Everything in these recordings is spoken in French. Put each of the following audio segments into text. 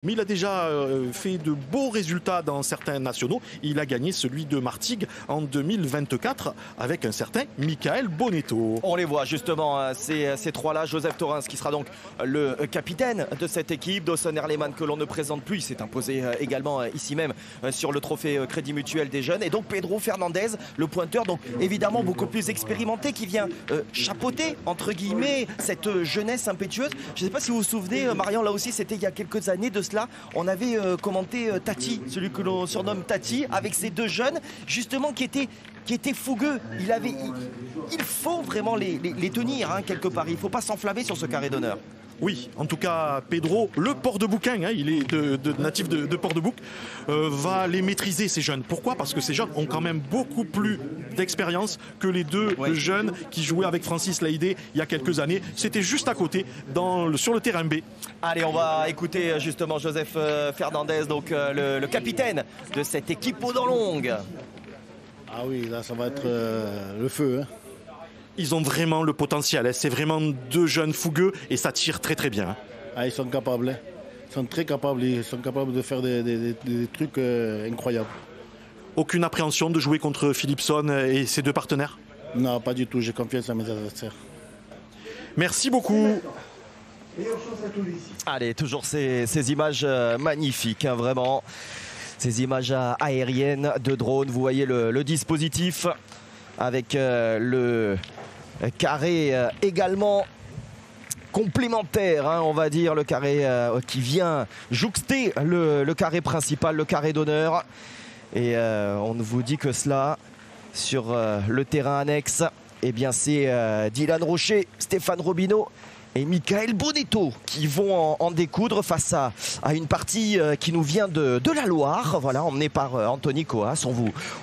Mais il a déjà fait de beaux résultats dans certains nationaux. Il a gagné celui de Martigues en 2024 avec un certain Michael Bonetto. On les voit justement, ces trois-là. Joseph Torrens qui sera donc le capitaine de cette équipe. Dawson Erleman que l'on ne présente plus. Il s'est imposé également ici même sur le trophée Crédit Mutuel des jeunes. Et donc Pedro Fernandez, le pointeur, donc évidemment beaucoup plus expérimenté, qui vient chapeauter entre guillemets cette jeunesse impétueuse. Je ne sais pas si vous vous souvenez, Marion, là aussi c'était il y a quelques années de cela. On avait commenté Tati, celui que l'on surnomme Tati, avec ces deux jeunes justement qui étaient fougueux. Il faut vraiment les tenir quelque part. Il ne faut pas s'enflammer sur ce carré d'honneur. Oui, en tout cas, Pedro, le Port-de-Bouc, il est natif de Port-de-Bouc, va les maîtriser, ces jeunes. Pourquoi? Parce que ces jeunes ont quand même beaucoup plus d'expérience que les deux jeunes qui jouaient avec Francis Laïdé il y a quelques années. C'était juste à côté, sur le terrain B. Allez, on va écouter justement Joseph Fernandez, donc le capitaine de cette équipe aux dents longues. Ah oui, là, ça va être le feu. Ils ont vraiment le potentiel. C'est vraiment deux jeunes fougueux et ça tire très très bien. Ah, ils sont capables. Ils sont très capables. Ils sont capables de faire des trucs incroyables. Aucune appréhension de jouer contre Philipson et ses deux partenaires? Non, pas du tout. J'ai confiance à mes adversaires. Merci beaucoup. Allez, toujours ces images magnifiques, vraiment. Ces images aériennes de drone. Vous voyez le dispositif avec le carré également complémentaire, on va dire, le carré qui vient jouxter le carré principal, le carré d'honneur. Et on vous dit que cela, sur le terrain annexe, eh bien c'est Dylan Rocher, Stéphane Robineau et Michael Bonetto qui vont en découdre face à une partie qui nous vient de la Loire, voilà, emmenée par Anthony Coas.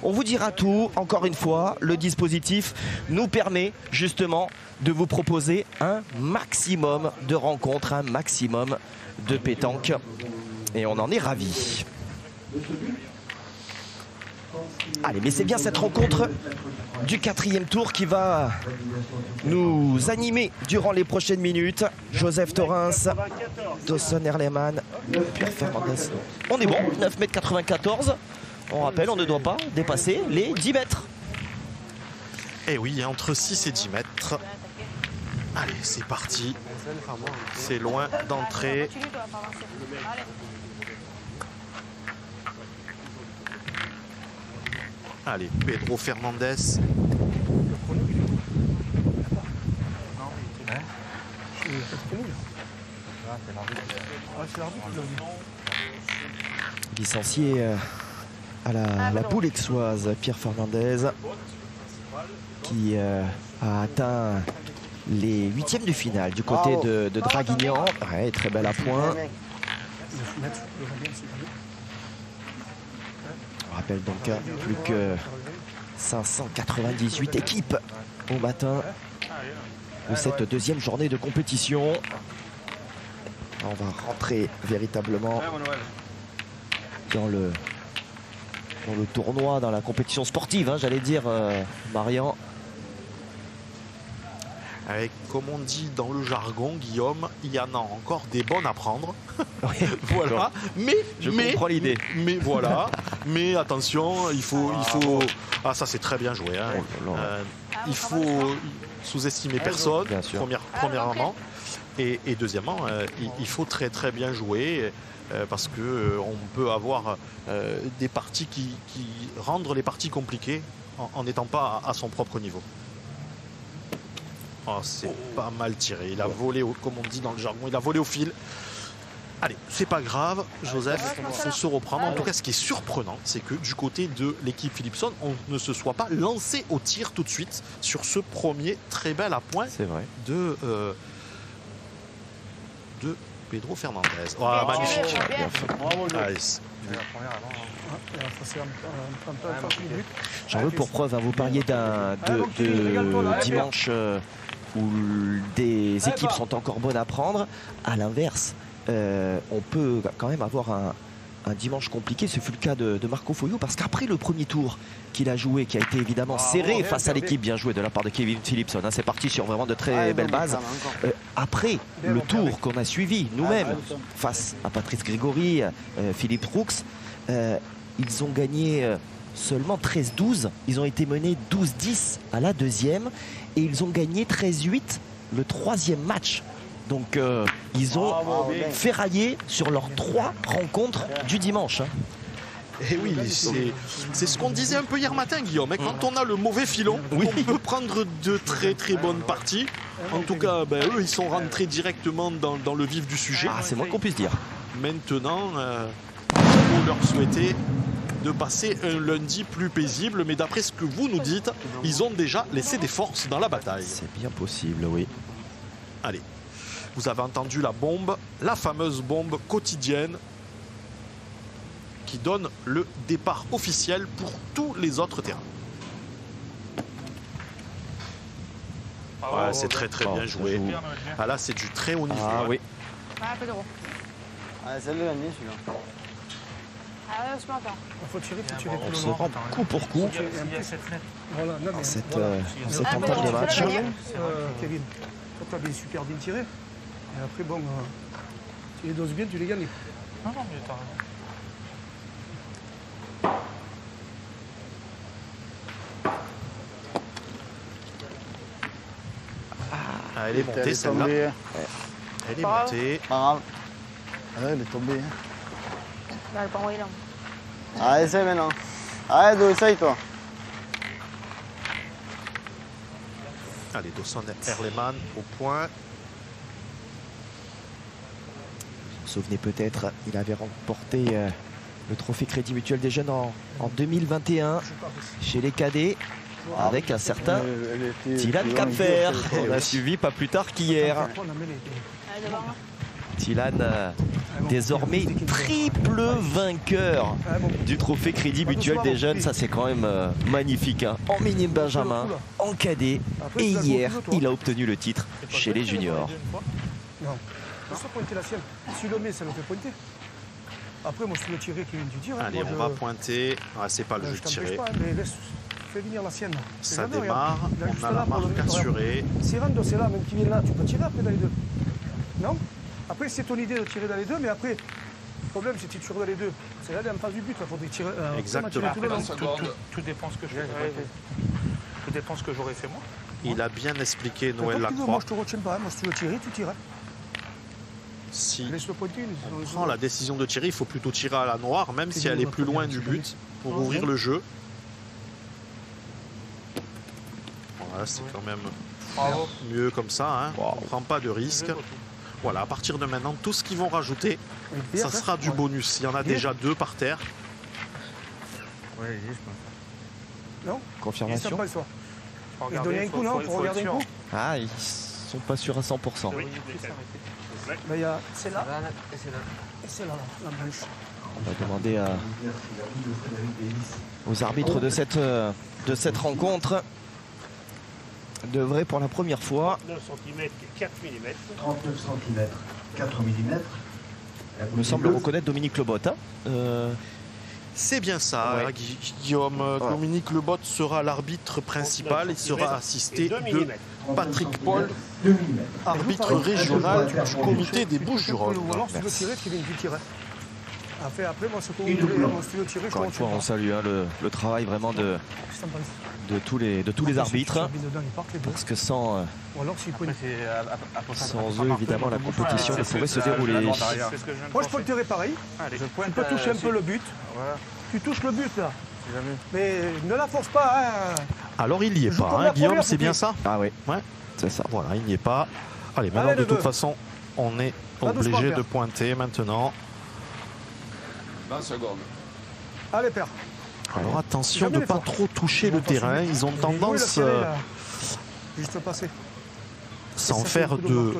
On vous dira tout. Encore une fois, le dispositif nous permet justement de vous proposer un maximum de rencontres, un maximum de pétanque, et on en est ravis. Allez, mais c'est bien cette rencontre du 4e tour qui va nous animer durant les prochaines minutes. Joseph Torrens, Dawson Erleman, Pierre Fernandez. On est bon, 9,94 m. On rappelle, on ne doit pas dépasser les 10 mètres. Eh oui, entre 6 et 10 mètres. Allez, c'est parti. C'est loin d'entrer. Allez, Pedro Fernandez. Licencié à la boule aixoise, Pierre Fernandez, qui a atteint les 8e de finale du côté de Draguignan. Ouais, très belle à point. On rappelle donc plus que 598 équipes au matin de cette 2e journée de compétition. On va rentrer véritablement dans le tournoi, dans la compétition sportive, j'allais dire, Marian. Avec, comme on dit dans le jargon, Guillaume, il y en a encore des bonnes à prendre. Voilà. Je comprends l'idée. Mais voilà. Mais attention, il faut. Ah, ça c'est très bien joué. Il faut sous-estimer personne. Premièrement. Et deuxièmement, il faut très très bien jouer. Parce que on peut avoir des parties qui rendent les parties compliquées en n'étant pas à son propre niveau. Oh, c'est pas mal tiré. Il a volé, comme on dit dans le jargon, il a volé au fil. Allez, c'est pas grave, Joseph, il faut se reprendre. En tout cas, ce qui est surprenant, c'est que du côté de l'équipe Philipson, on ne se soit pas lancé au tir tout de suite sur ce premier très bel appoint de Pedro Fernandez. Oh, magnifique. J'en veux pour preuve, vous parliez de dimanche où des équipes sont encore bonnes à prendre. À l'inverse, on peut quand même avoir un dimanche compliqué. Ce fut le cas de Marco Foyot, parce qu'après le premier tour qu'il a joué, qui a été évidemment serré face à l'équipe, bien joué de la part de Kevin Philipson, c'est parti sur vraiment de très belles bases. après le tour qu'on a suivi nous-mêmes face à Patrice Grégory, Philippe Roux, ils ont gagné seulement 13-12. Ils ont été menés 12-10 à la deuxième et ils ont gagné 13-8 le troisième match. Donc ils ont ferraillé sur leurs 3 rencontres du dimanche. Et oui, c'est ce qu'on disait un peu hier matin, Guillaume. Quand on a le mauvais filon, on peut prendre de très très bonnes parties. En tout cas, eux, ils sont rentrés directement dans le vif du sujet. Ah, c'est moins qu'on puisse dire. Maintenant, il faut leur souhaiter de passer un lundi plus paisible. Mais d'après ce que vous nous dites, ils ont déjà laissé des forces dans la bataille. C'est bien possible, oui. Allez, vous avez entendu la bombe, la fameuse bombe quotidienne qui donne le départ officiel pour tous les autres terrains. Ouais, c'est très bien joué. Ah, là, c'est du très haut niveau. Ah oui. Ah, Pedro. Ah, c'est le dernier celui-là. Ah, je m'entends. Faut tirer On se rend coup pour coup Voilà, non, dans mais cette entame de match. Kevin, toi, tu as bien super bien tiré. Et après, bon, tu les doses bien, tu les gagnes. Non, mais t'as raison. Ah, elle est montée celle-là. Elle est montée. Pas grave. Ah, elle est tombée. Non, elle pas envoyé là. Allez, essaye maintenant. Allez, essaye toi. Allez, Dawson Erleman au point. Vous vous souvenez peut-être, il avait remporté le trophée Crédit Mutuel des Jeunes en 2021 chez les cadets avec un certain Tilan Capfer. On l'a suivi pas plus tard qu'hier. Allez, devant. Tilan, désormais triple vainqueur du trophée Crédit Mutuel des Jeunes. Ça, c'est quand même magnifique. Hein. En minime Benjamin, en cadet. Et hier, il a obtenu le titre chez les juniors. Non, laisse-toi pointer la sienne. Si le met, ça le fait pointer. Après, moi, je peux le tirer, Kevin, tu tires. Allez, on va pointer. Ah, c'est pas le jeu de tirer. Pas, mais laisse, fais venir la sienne. Ça démarre. On a la marque assurée. Si Rando, c'est là, même qui vient là, tu peux tirer après dans les deux. Non? Après, c'est ton idée de tirer dans les deux, mais après, le problème, c'est que tu tires dans les deux. C'est là, en face du but, il faudrait tirer. Exactement. Tout dépend ce que je fais. Tout dépend ce que j'aurais fait moi. Il a bien expliqué Noël Moi, Lacroix. je te retiens pas. Moi, si tu veux tirer, tu tires. Si Laisse-le pointer. on prend la décision de tirer, il faut plutôt tirer à la noire, même si elle est plus loin du but, pour ouvrir le jeu. Voilà, c'est quand même mieux comme ça. Hein. On ne prend pas de risque. Voilà, à partir de maintenant, tout ce qu'ils vont rajouter, ça sera du bonus. Il y en a déjà 2 par terre. Oui, je pense. Non? Confirmation. Il donner un coup, non? Pour regarder un coup? Ah, ils sont pas sûrs à 100%. Il y a celle-là et celle-là, la blanche. On va demander aux arbitres de cette rencontre d'œuvrer pour la première fois. 39 cm, 4 mm. 39 cm, 4 mm. Il me semble reconnaître Dominique Lebot. Hein. C'est bien ça, Ouais. Guillaume. Dominique Lebot sera l'arbitre principal. Il sera assisté de Patrick Paul, arbitre régional du comité des Bouches-du-Rhône. Ou alors, si tu veux tirer, tu viens du tirer. Après, moi, c'est pour si tu veux tirer, Encore une fois, on salue hein, le travail vraiment de tous les arbitres. Parce que sans eux, évidemment, la compétition ne pourrait se dérouler. Moi, je peux le tirer pareil. Tu peux toucher un peu le but. Tu touches le but, là. Mais ne la force pas. Hein. Alors, il n'y est pas, hein, Guillaume, c'est bien ça? Ah oui, ouais. C'est ça. Voilà, il n'y est pas. Allez, maintenant, de toute façon, on est obligé de pointer maintenant. 20 secondes. Allez, père. Alors, attention de ne pas trop toucher le terrain. Ils ont tendance, juste passer. sans faire de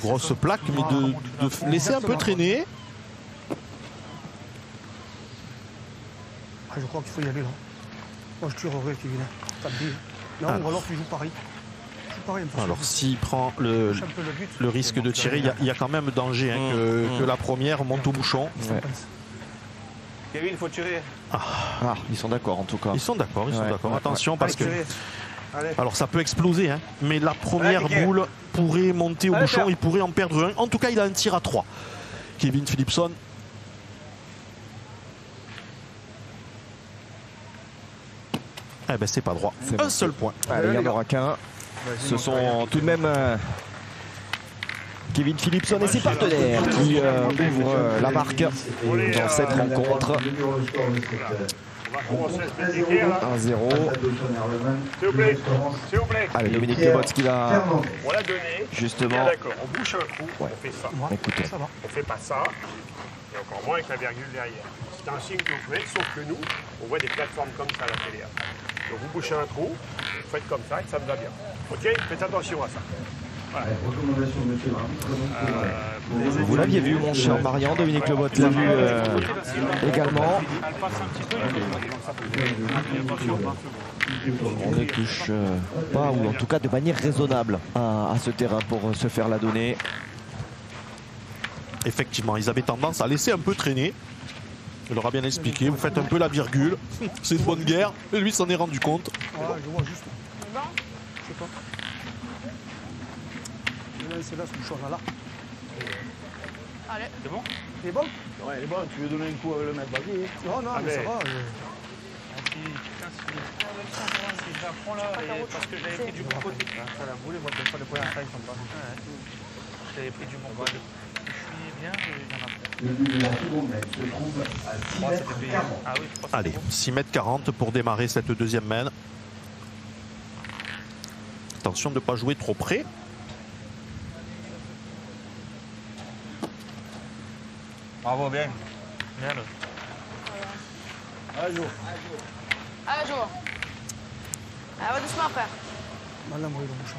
grosses plaques, mais de laisser un peu traîner. Je crois qu'il faut y aller là. Moi je tirerai Kevin. Non, ou alors tu joues pareil. Alors s'il prend le risque de tirer, il y a quand même danger hein, que la première monte au bouchon. Ouais. Kevin, il faut tirer. Ah, ils sont d'accord en tout cas. Ils sont d'accord, Attention parce que Allez. Alors ça peut exploser, hein, mais la première boule pourrait monter au bouchon, il pourrait en perdre un. En tout cas, il a un tir à 3. Kevin Philipson. Eh ben c'est pas droit. Un seul point. Allez, il n'y en aura qu'un. Ce sont tout de même Kevin Philipson et ses partenaires qui ouvrent la marque dans cette rencontre. 1-0. Allez, Dominique Lebotte qui va justement. D'accord, on bouche un trou, on fait ça. Écoutez. On fait pas ça, et encore moins avec la virgule derrière. C'est un signe que vous faites, sauf que nous, on voit des plateformes comme ça à la télé. Donc vous bouchez un trou, vous faites comme ça et ça me va bien. Ok, faites attention à ça. Voilà. Vous l'aviez vu, mon cher Marian, Dominique Lebotte l'a vu également. On ne touche pas, ou en tout cas de manière raisonnable, à ce terrain pour se faire la donner. Effectivement, ils avaient tendance à laisser un peu traîner. Il leur a bien expliqué, vous faites un peu la virgule, c'est une bonne guerre, et lui s'en est rendu compte. Ouais, je vois juste. Bon. Je sais pas. Je vais laisser là ce bouchon là. Allez. C'est bon? Il est bon? Ouais, il est bon, tu veux donner un coup avec le mec, vas-y. Non, non, mais ça va. Putain, si je la prends là, parce que j'avais pris du bon côté. Ça l'a voulu, moi, des fois, les premières tailles sont pas. J'avais pris du bon côté. Je suis bien, il y en a pas. Le but de la seconde mètre se trouve à 6 mètres 40. Ah oui, 3 Allez, 6 mètres 40 pour démarrer cette deuxième main. Attention de ne pas jouer trop près. Bravo, bien. Bien, là. Allez, joue. Allez, joue. Allez, va doucement, frère. Maintenant, moi, le bouchon.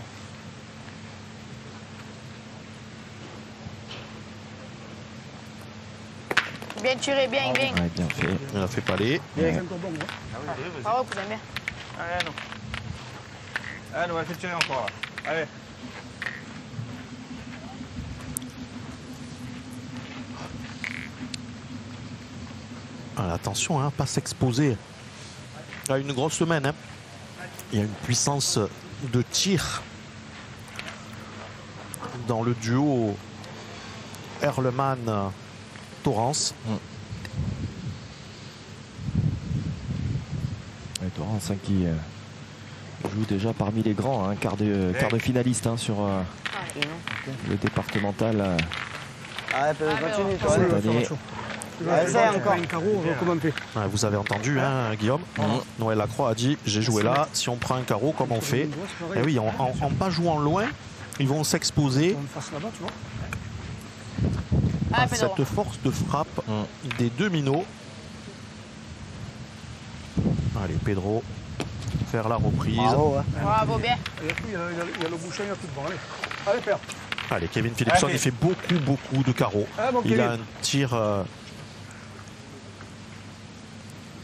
Bien tiré, bien, bien. Ouais, bien fait. Il a fait palais. C'est encore bon, moi. Bravo, vous aimez bien. Allez, non. Allez, on va faire tirer encore là. Allez. Alors, attention, hein, pas s'exposer à une grosse semaine. Hein. Il y a une puissance de tir dans le duo Erlemann-Thorens. Et Thorens, hein, qui joue déjà parmi les grands, hein, quart de finaliste, hein, sur le départemental. Continue, toi. Cette année. Essaye encore. Un carreau, on va commenter. Ouais, vous avez entendu, hein, Guillaume. Noël Lacroix a dit, j'ai joué là, si on prend un carreau, comment on fait? Et oui, en pas jouant loin, ils vont s'exposer à cette force de frappe des deux minots. Allez, Pedro, faire la reprise. Bravo, bien. Il y a le bouchon, il n'y a plus de vent. Allez, père. Allez, Kevin Philipson, il fait beaucoup de carreaux. Il a un tir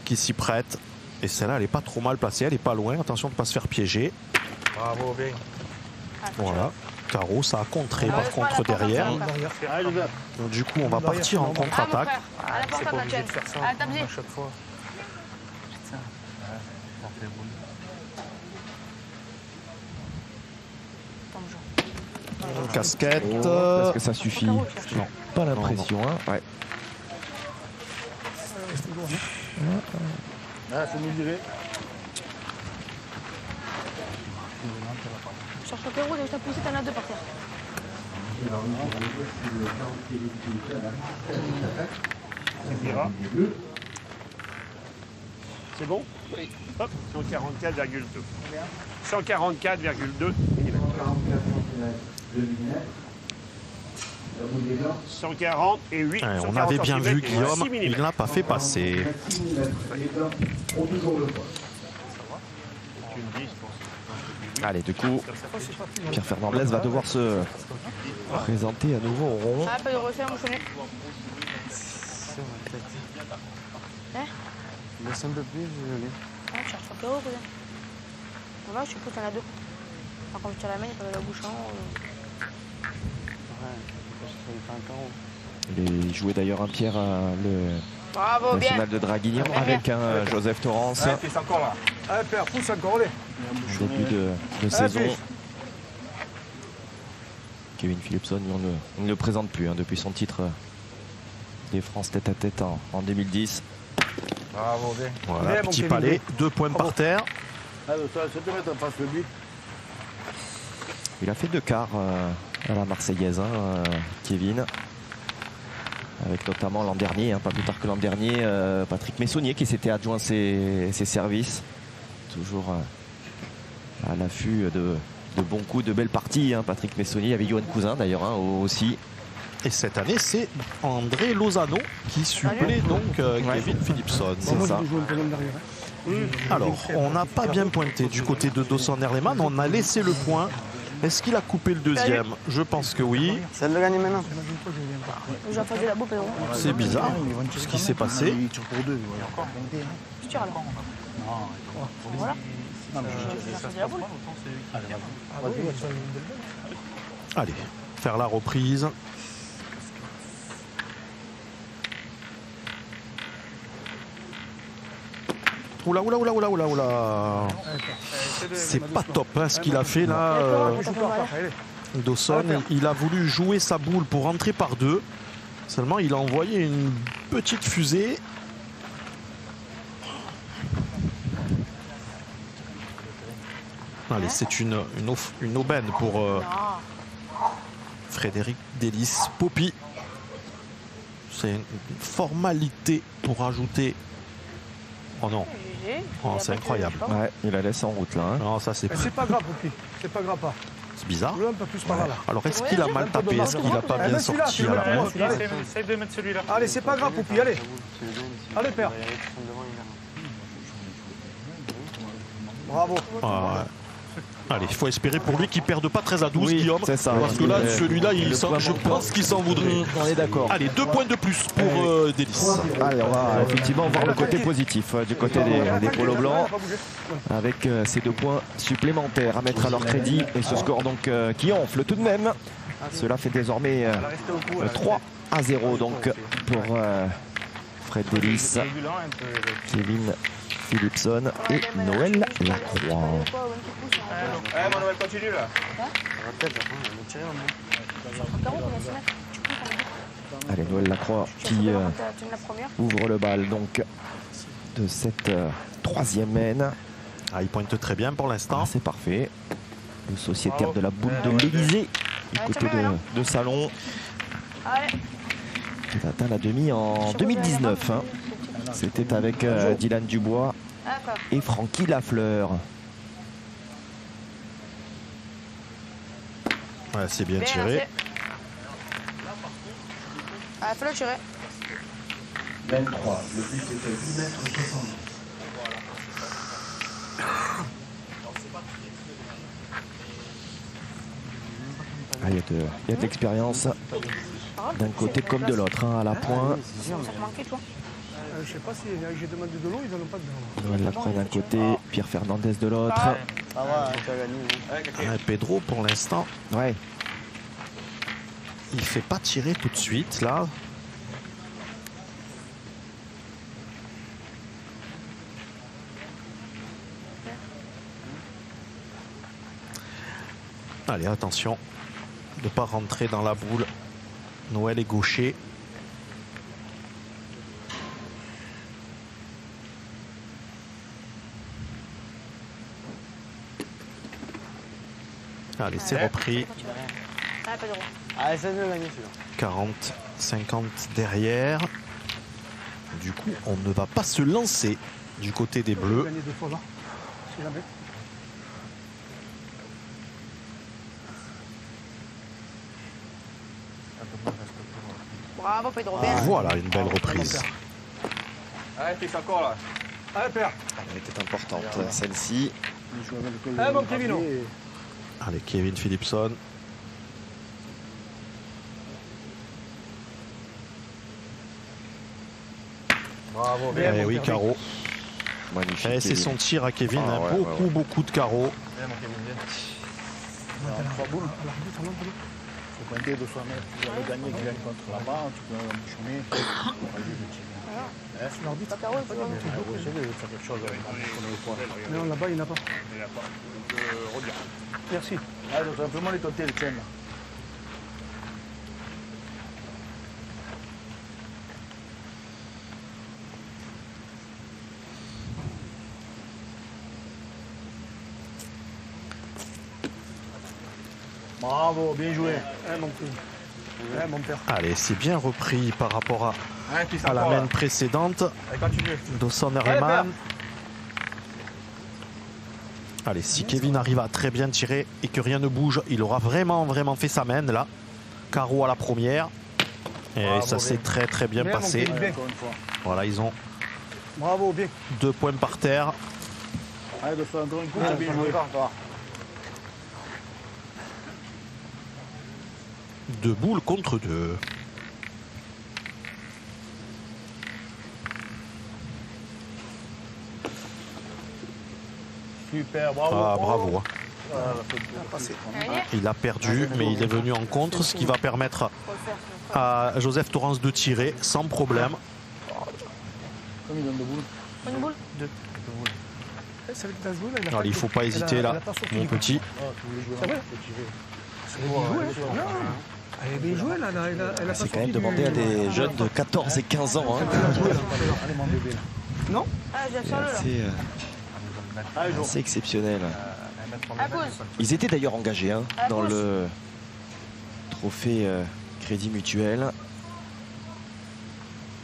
qui s'y prête. Et celle-là, elle n'est pas trop mal placée, elle n'est pas loin. Attention de ne pas se faire piéger. Bravo, bien. Voilà. Carreau, ça a contré par contre derrière. Donc, du coup, on va partir en contre-attaque. C'est pas obligé de faire ça à chaque fois. Putain. Ça fait bon. Casquette. Est-ce que ça suffit? Non, pas l'impression. Hein. Ouais. C'est mieux diré. Cherche le Pérou, t'as poussé, t'en as deux par terre. C'est bon? Oui. Hop, 144,2. 144,2 mm. 140 et 8. Ouais, on avait bien vu Guillaume, il ne l'a pas fait passer. Allez, du coup, Pierre Fernandez va devoir se présenter à nouveau au rond. Ah, pas de refaire, mouchonnet. Hein? Laisse un peu plus, je vais aller. Ah, tu cherches le Pérou, cousin. Là, je suppose que t'en as deux. Par contre, tu as la main, il n'y a pas de bouchon. Il jouait d'ailleurs un Pierre, Bravo, bien. National de Draguignan avec Joseph Torrance. Allez, encore là. Allez, père, pousse encore, allez. Début de saison. Kevin Philipson, on ne le présente plus hein, depuis son titre des France tête à tête en 2010. Bravo, bien. Voilà, bien, petit bon, palais, 2 points par terre. Il a fait 2 quarts à la Marseillaise, hein, Kevin. Avec notamment l'an dernier, hein, pas plus tard que l'an dernier, Patrick Messonnier qui s'était adjoint ses services. Toujours à l'affût de bons coups, de belles parties. Hein, Patrick Messonnier, avec Johan Cousin d'ailleurs hein, aussi. Et cette année, c'est André Lozano qui supplée donc Kevin Philipson. C'est ça. Alors, on n'a pas bien pointé du côté de Dawson Erleman. On a laissé le point. Est-ce qu'il a coupé le deuxième? Je pense que oui. C'est de gagner maintenant. C'est bizarre ce qui s'est passé. Je tire alors. Voilà. Allez, faire la reprise. Oula, oula, oula, oula, oula, oula. C'est pas top hein, ce qu'il a fait là. Dawson, il a voulu jouer sa boule pour rentrer par 2. Seulement, il a envoyé une petite fusée. Allez, c'est une aubaine pour Frédéric Delis-Popi. C'est une formalité pour ajouter. Oh non, oh, c'est incroyable. Ouais, il la laisse en route là. Hein. Non, ça c'est pas grave, Popi. C'est pas grave pas. C'est bizarre. Un peu plus par là. Alors est-ce qu'il a mal tapé? Est-ce qu'il n'a pas bien sorti à la main? Essaye de mettre celui-là. Allez, c'est pas grave, Popi, allez. Allez, père. Bravo. Allez, il faut espérer pour lui qu'il ne perde pas 13-12, Guillaume. C'est ça. Parce que là, celui-là, je pense qu'il s'en voudrait. On est d'accord. Allez, 2 points de plus pour Delis. Allez, on va effectivement voir le côté positif du côté des polos blancs. Avec ces 2 points supplémentaires à mettre à leur crédit. Et ce score donc qui enfle tout de même. Cela fait désormais 3-0 donc pour Fred Delis, Kevin Philipson et Noël Lacroix. Manuel, continue là. Allez, Noël Lacroix qui ouvre le bal donc de cette 3e mène. Ah, il pointe très bien pour l'instant. C'est parfait. Le sociétaire de la boule de l'Élysée du côté de Salon. Qui atteint la demi en 2019. Hein. C'était avec Dylan Dubois et Francky Lafleur. Ouais, c'est bien tiré. Ah, fais-le tirer. 23. Le but était 8 mètres 70. Ah, il y a de l'expérience d'un côté comme de l'autre, hein, à la pointe. Je sais pas si j'ai demandé de l'eau, ils n'en ont pas dedans. Noël Lacroix d'un côté, Pierre Fernandez de l'autre. Pedro pour l'instant. Ouais. Il fait pas tirer tout de suite là. Allez, attention de ne pas rentrer dans la boule. Noël est gaucher. Allez, c'est repris. 40, 50 derrière. Du coup, on ne va pas se lancer du côté des Bleus. Bravo, Pedro. Voilà une belle reprise. Allez, fais encore là. Allez, père. Elle était importante, celle-ci. Allez, mon Kevino. Allez, Kevin Philipson. Bravo, bien. Eh oui, carreau. Magnifique. Eh, c'est son tir à Kevin. Ah, ouais, beaucoup de carreaux. Bien, mon Kevin, bien. faut pointer de soi-même. Vous avez gagné contre là-bas, tu peux bouchonner. L'arbitre. Pas carreau, tu vois. Non, là-bas, il n'y en a pas. Il n'y en a pas. Regarde. Merci. Ah, donc simplement les tenter, les tiennes. Bravo, bien joué. Mon père. Allez, c'est bien repris par rapport à la main précédente d'Osson Herleman. Allez, si Kevin arrive à très bien tirer et que rien ne bouge, il aura vraiment fait sa main là. Carreau à la première. Et ça s'est très bien passé. Voilà, ils ont Bravo, bien. 2 points par terre. Allez, de faire encore une coupe, bien joué. 2 boules contre 2. Super, bravo. Ah, bravo. Il a perdu, mais il est venu en contre, ce qui va permettre à Joseph Torrance de tirer sans problème. Combien il donne de boules? Une boule. 2. C'est avec ta jouée, là, Alors, il ne faut pas hésiter là, mon petit. C'est vrai? Elle est bien jouée, là. Elle a C'est quand même demandé à des jeunes de 14 et 15 ans. Hein. Allez, mon bébé. Non? Ah, je viens de faire le là. C'est exceptionnel. À pause. Ils étaient d'ailleurs engagés hein, À dans gauche. le trophée Crédit Mutuel.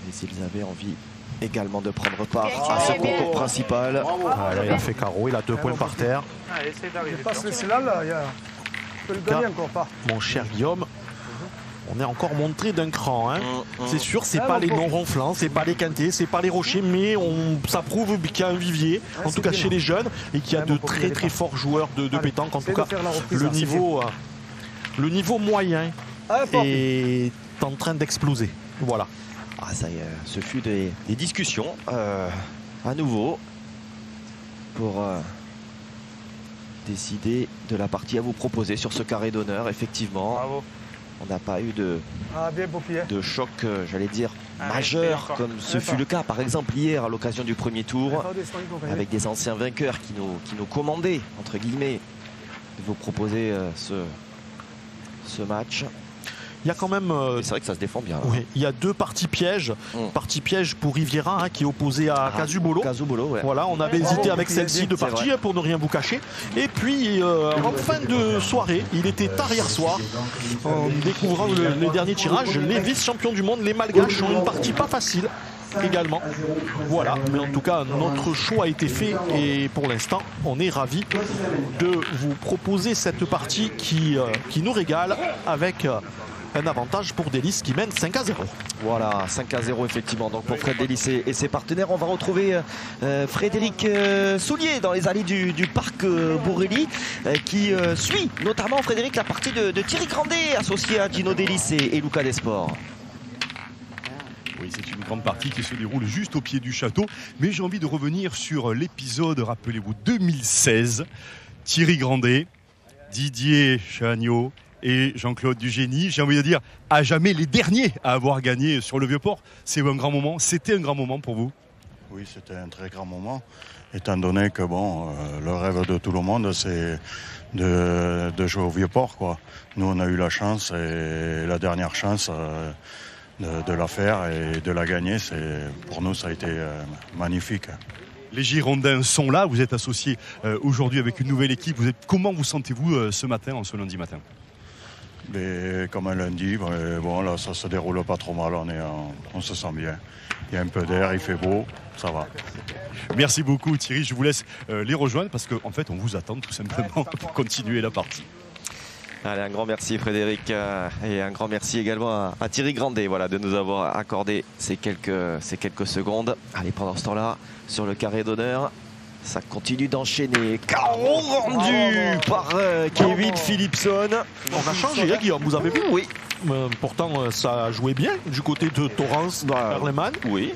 Et s'ils avaient envie également de prendre part à ce concours principal. Voilà, il a fait carreau, il a 2 points par terre. Allez, essaye d'arriver. Je passe laisser là, il y a... Je peux le gagner encore pas. Mon cher Guillaume, on est encore montré d'un cran. Hein. C'est sûr, c'est pas les non ronflants, c'est pas les quintés, c'est pas les rochers, mais ça prouve qu'il y a un vivier, en tout cas chez les jeunes, et qu'il y a de très forts joueurs de pétanque. En tout cas, le niveau moyen est en train d'exploser. Voilà. Ah, ça y est, ce fut des discussions à nouveau pour décider de la partie à vous proposer sur ce carré d'honneur. Effectivement, Bravo. on n'a pas eu de choc, j'allais dire, majeur, comme ce fut le cas, par exemple, hier à l'occasion du premier tour, avec des anciens vainqueurs qui nous commandaient, entre guillemets, de vous proposer ce match. Il y a quand même. C'est vrai que ça se défend bien. Oui, il y a 2 parties pièges. Partie piège pour Riviera, hein, qui est opposé à Casubolo. Ouais. Voilà, on avait hésité avec celle-ci de partie pour ne rien vous cacher. Et puis, en fin de soirée, il était tard hier soir, en découvrant les derniers tirages, les vice-champions du monde, les Malgaches, ont une partie pas facile également. Voilà, mais en tout cas, notre choix a été fait et pour l'instant, on est ravis de vous proposer cette partie qui nous régale avec un avantage pour Délice qui mène 5-0. Voilà, 5-0 effectivement. Donc pour Fred Délice et ses partenaires, on va retrouver Frédéric Soulier dans les allées du parc Bourrelly qui suit notamment, Frédéric, la partie de Thierry Grandet associé à Gino Délice et Luca Desport. Oui, c'est une grande partie qui se déroule juste au pied du château. Mais j'ai envie de revenir sur l'épisode, rappelez-vous, 2016. Thierry Grandet, Didier Chagnot et Jean-Claude Dugénie, j'ai envie de dire, à jamais les derniers à avoir gagné sur le Vieux-Port. C'est un grand moment, c'était un grand moment pour vous? Oui, c'était un très grand moment, étant donné que le rêve de tout le monde, c'est de jouer au Vieux-Port, quoi. Nous, on a eu la chance, et la dernière chance de la faire et de la gagner. Pour nous, ça a été magnifique. Les Girondins sont là, vous êtes associés aujourd'hui avec une nouvelle équipe. Comment vous sentez-vous ce matin, en ce lundi matin? Mais comme un lundi, là, ça se déroule pas trop mal, on se sent bien. Il y a un peu d'air, il fait beau, ça va. Merci beaucoup Thierry, je vous laisse les rejoindre parce qu'en fait on vous attend tout simplement pour continuer la partie. Allez, un grand merci Frédéric et un grand merci également à Thierry Grandet, voilà, de nous avoir accordé ces quelques secondes. Allez, pendant ce temps-là, sur le carré d'honneur, ça continue d'enchaîner. Carreau rendu par Kevin Philipson. On a changé, hein, Guillaume, vous avez vu? Oui. Pourtant, ça a joué bien du côté de Torrance, Herleman. Oui.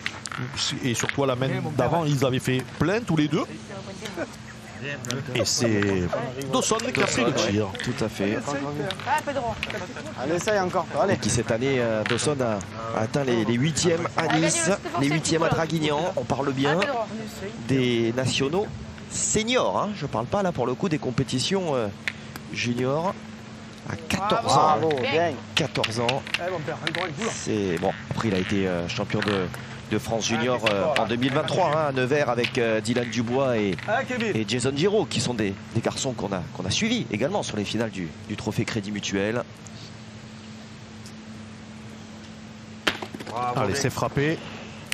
Et surtout à la main d'avant, ils avaient fait plein tous les deux. Et c'est Dawson qui a pris le tir. Tout à fait. Ah, Pedro. Allez, essaye encore. Allez. Qui cette année, Dawson a atteint les 8e à Nice, les 8e à Draguignan. On parle bien des nationaux seniors. Hein. Je ne parle pas là pour le coup des compétitions juniors. À 14 ans. Bravo, bien. 14 ans. C'est bon. Après, il a été champion de France junior en 2023 hein, à Nevers avec Dylan Dubois et Jason Giraud, qui sont des garçons qu'on a suivis également sur les finales du trophée Crédit Mutuel. Allez, c'est frappé.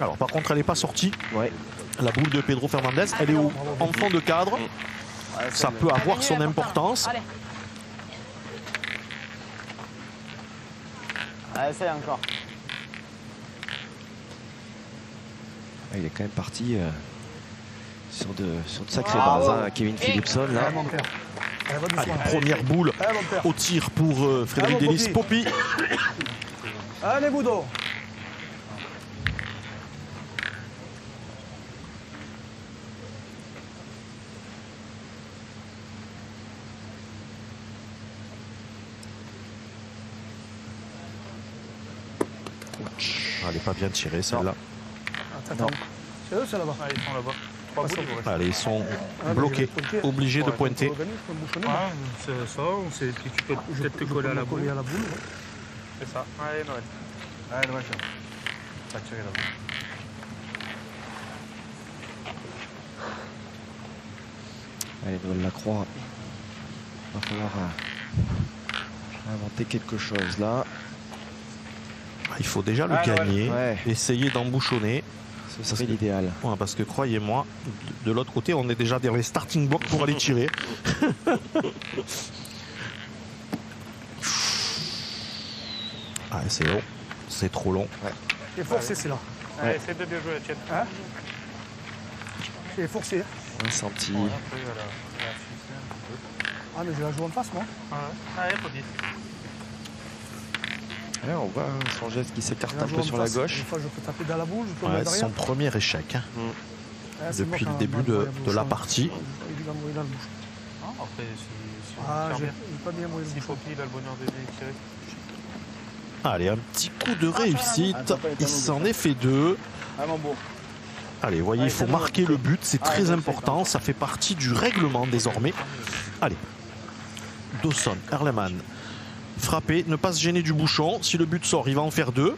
Alors par contre, elle n'est pas sortie. Ouais. La boule de Pedro Fernandez, elle est en fond de cadre. Ça peut avoir son importance. Allez, essaye encore. Il est quand même parti sur de sacrées bases, hein, Kevin Philipson. Là. Allez, première boule au tir pour Frédéric Delis Poppy. Allez, Boudot. Elle n'est pas bien tirée celle-là. Non. C'est eux, c'est là-bas. Ah, ils sont là-bas. 3 boules. Allez, ils sont bloqués, obligés de pointer. Ouais, c'est ça, tu peux peut-être te coller à la boule. C'est ça. Allez, Noël. Allez, Noël. Ça va tirer là-bas. Allez, Noël Lacroix. Il va falloir inventer quelque chose là. Il faut déjà le gagner, essayer d'embouchonner. Ce serait l'idéal. Ouais, parce que croyez-moi, de l'autre côté, on est déjà dans les starting blocks pour aller tirer. Ah, c'est long, c'est trop long. Ouais. Il est forcé, c'est là. Allez, essaie de bien jouer, tiens. Hein? Il est forcé. Un senti. Ah, mais je la joue en face, moi. Allez, faut dire. Ouais, on voit son geste qui s'écarte un peu sur la gauche. Une fois, je peux taper dans la boule, je peux Ouais, son premier échec hein, depuis le début de la partie. Il va mourir dans le bouche. Après, si on j'ai pas bien mourir le bouche. Il a le bonheur de bien tirer. Allez, un petit coup de réussite. Il s'en est fait 2. Allez, voyez, il faut marquer le but. C'est très important. Ça fait partie du règlement désormais. Allez. Dawson, Erleman. Frapper, ne pas se gêner du bouchon. Si le but sort, il va en faire 2.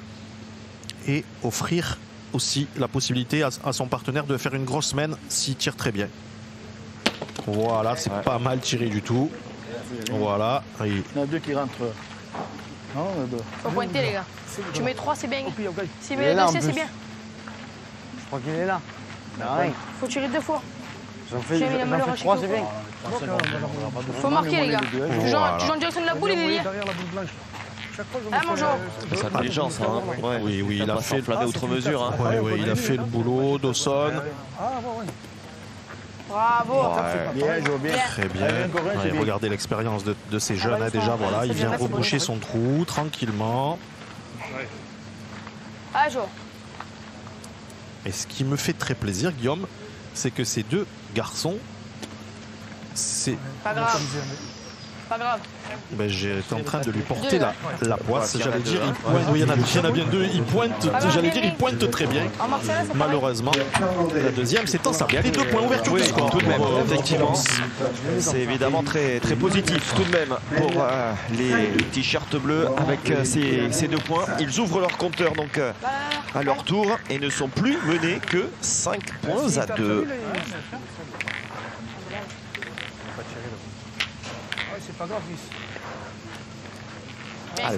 Et offrir aussi la possibilité à son partenaire de faire une grosse semaine s'il tire très bien. Voilà, c'est pas mal tiré du tout. Voilà. Il y en a 2 qui rentrent. Non, faut pointer, les gars. Tu mets 3, c'est bien. Si met 2, c'est bien. Je crois qu'il est là. Faut tirer 2 fois. J'en fais 3, c'est bien. Faut marquer, les gars. Tu joues en direction de la boule, il est lié. Ah, mon joueur. C'est intelligence, hein. Ouais. Oui, il a fait le outre mesure. Hein. Oui, il a fait le boulot, Dawson. Bravo. Bien. Très bien. Allez, regardez l'expérience de ces jeunes. Hein, déjà, voilà, il vient reboucher son trou tranquillement. Ah, joue. Et ce qui me fait très plaisir, Guillaume, c'est que ces 2 garçons, c'est... Pas grave. Pas grave. Ben, j'étais en train de lui porter la poisse. J'allais dire, il y en a bien 2. Il pointe, j'allais dire, il pointe très bien. Malheureusement, la deuxième, c'est en ça. Il y a les 2 points, ouverture du score. Tout de même, effectivement. C'est évidemment très, très positif tout de même pour les t-shirts bleus avec ces 2 points. Ils ouvrent leur compteur donc à leur tour et ne sont plus menés que 5 points à 2. C'est pas grave,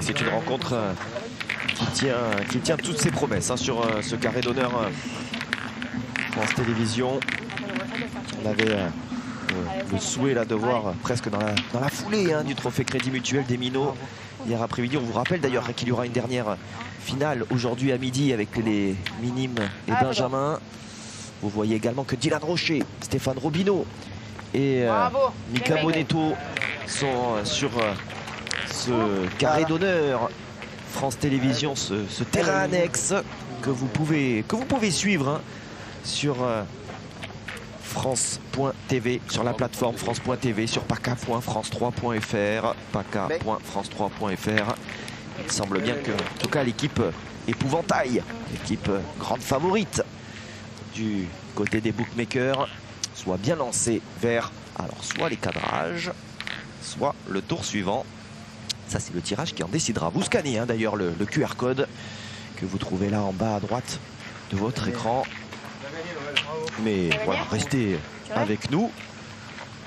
c'est une rencontre qui tient toutes ses promesses hein, sur ce carré d'honneur France Télévisions. On avait le souhait là, de voir presque dans la foulée hein, du trophée Crédit Mutuel des Minots hier après-midi. On vous rappelle d'ailleurs qu'il y aura une dernière finale aujourd'hui à midi avec les Minimes et Benjamin. Vous voyez également que Dylan Rocher, Stéphane Robineau et Mika Moneto sont sur ce carré d'honneur France Télévisions, ce terrain annexe que vous pouvez suivre hein, sur France.tv, sur la plateforme France.tv, sur paca.france3.fr, paca.france3.fr. Il semble bien que, en tout cas, l'équipe épouvantail, l'équipe grande favorite du côté des bookmakers, soit bien lancée vers, alors, soit les cadrages, soit le tour suivant. Ça, c'est le tirage qui en décidera. Vous scannez hein, d'ailleurs le QR code que vous trouvez là en bas à droite de votre écran. Mais voilà, restez avec nous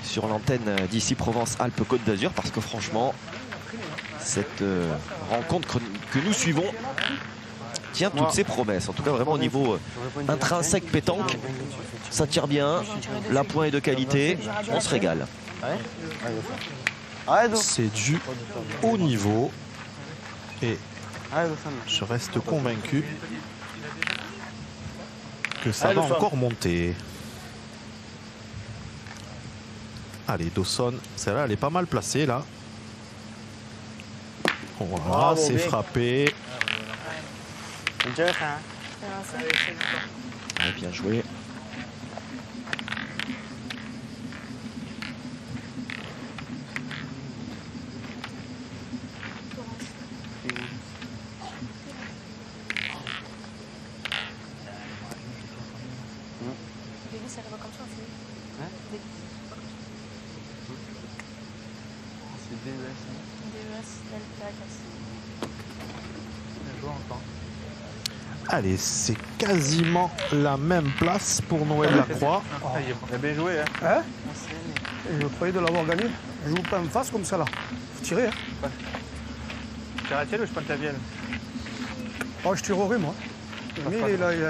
sur l'antenne d'ici Provence-Alpes-Côte d'Azur parce que franchement, cette rencontre que nous suivons tient toutes ses promesses. En tout cas, vraiment au niveau intrinsèque pétanque, ça tire bien. La pointe est de qualité. On se régale. C'est du haut niveau et je reste convaincu que ça va encore monter. Allez, Dawson, celle-là, elle est pas mal placée là. Voilà, c'est frappé. Bien joué. Allez, c'est quasiment la même place pour Noël Lacroix. Il a bien joué. Hein? Je croyais de l'avoir gagné. Je joue pas en face comme ça là. Faut tirer. Hein? Tu la tienne ou je prends ta vienne? Oh, je tirerai moi. Mais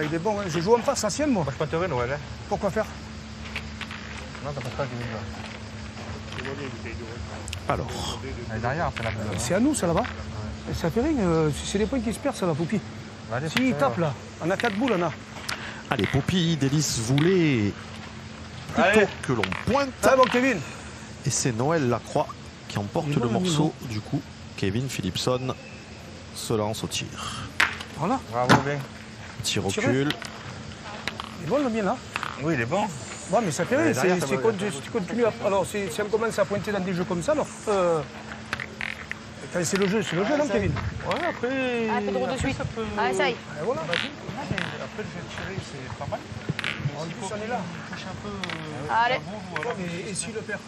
il est bon. Hein. Je joue en face, ancienne moi. Moi je prendrai Noël. Hein. Pourquoi faire? Non, t'as pas ça, Alors. C'est à nous ça là-bas. Ça fait rien. C'est des points qui se perdent ça là, Poupi. Si, il tape là. On a 4 boules, on a. Allez, Poupi Délice voulait plutôt que l'on pointe. Ah bon, Kevin. Et c'est Noël Lacroix qui emporte le morceau. Du coup, Kevin Philipson se lance au tir. Voilà. Bravo, bien. Tir recul. Il est bon le mien là? Oui, il est bon. Ouais, mais ça fait rien. Si tu continues à... Alors, si on commence à pointer dans des jeux comme ça, alors. C'est le jeu, non, Kevin? Ouais, après. Ah, Pedro de suite. Ah, essaye. Et voilà. Après, le fait de tirer, c'est pas mal. En plus, on est là. Touche un peu. Allez. Et si le perd?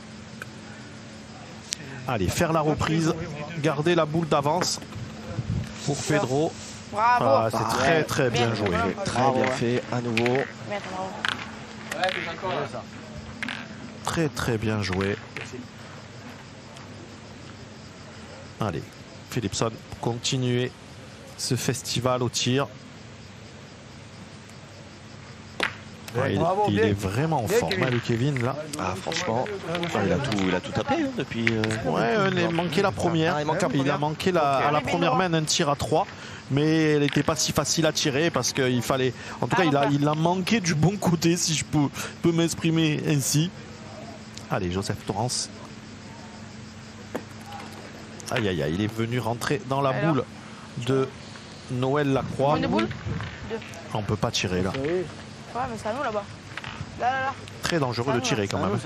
Allez, faire la reprise. Garder la boule d'avance pour Pedro. Bravo. Ah, c'est très bien joué. Très bien fait à nouveau. Très bien joué. Allez, Philipson, continuez ce festival au tir. Il est vraiment en forme, le Kevin, là. Ah, franchement, il a tout tapé hein, depuis... Ouais, il a manqué la première. Il a manqué à la première main un tir à 3. Mais elle n'était pas si facile à tirer parce qu'il fallait... En tout cas, il a manqué du bon côté, si je peux m'exprimer ainsi. Allez, Joseph Torrance. Aïe, aïe, aïe, il est venu rentrer dans la boule de Noël Lacroix. Une boule? On ne peut pas tirer, là. Ouais, mais c'est à nous, là-bas. Là. Très dangereux de tirer, quand même.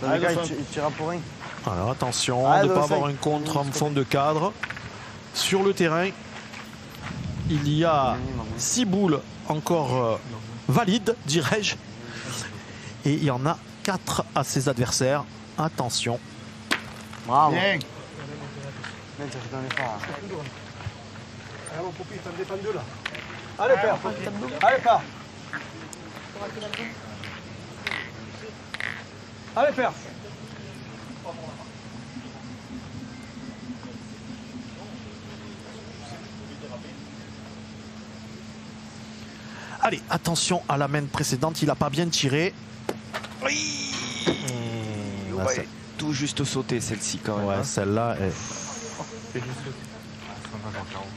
Les gars, il tira pour rien. Alors, attention de ne pas avoir un contre en fond de cadre. Sur le terrain, il y a 6 boules encore valides, dirais-je. Et il y en a 4 à ses adversaires. Attention. Bravo. Bien. Allez, Poupi, t'en défends 2 là. Allez, père. Allez, père. Allez, père. Allez, attention à la main précédente, il n'a pas bien tiré. Oui. Ouais, tout juste sauté celle-ci quand même. Ouais, celle-là est...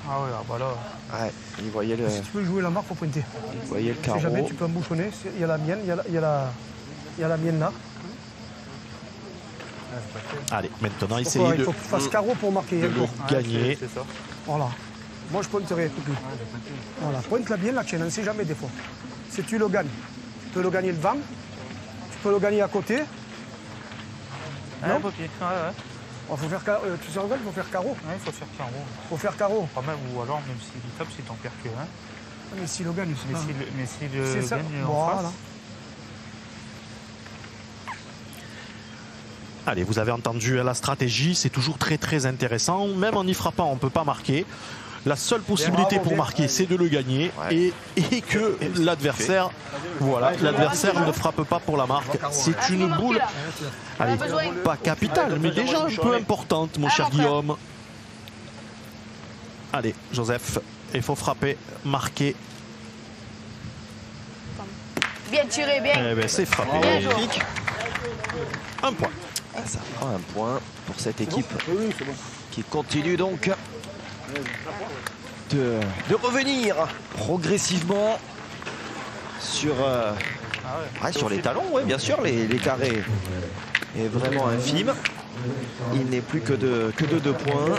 Ah ouais, bah là. Ouais, il voyait le... Si tu veux jouer la marque, faut pointer. Il voyait le carreau. Si jamais tu peux embouchonner, il y a la mienne, il y a la mienne là. Allez, maintenant, essayez Il faut que tu fasses carreau pour marquer. de le gagner. Voilà. Moi, je pointerai. Voilà, pointe-la bien, la tienne, on ne sait jamais des fois. Si tu le gagnes, tu peux le gagner le vent, tu peux le gagner à côté. Non, papier. Faut faire carreau. Tu sais, il faut faire carreau. Oui, il faut faire carreau. Faut faire carreau. Quand même, ou alors, même s'il tape, c'est t'en perds que un. Mais s'il le gagne, mais s'il le gagne bon, en face. Voilà. Allez, vous avez entendu la stratégie, c'est toujours très très intéressant. Même en y frappant, on ne peut pas marquer. La seule possibilité pour marquer, c'est de le gagner et que l'adversaire, voilà, l'adversaire ne frappe pas pour la marque. C'est une boule, allez, pas capitale, mais déjà un peu importante, mon cher Guillaume. Allez, Joseph, il faut frapper, marquer. Bien tiré, bien. Eh ben, c'est frappé. Magnifique. Un point. Ça prend un point pour cette équipe qui continue donc de revenir progressivement sur, sur les talons, oui, bien sûr, les carrés est vraiment infime. Il n'est plus que de 2 points.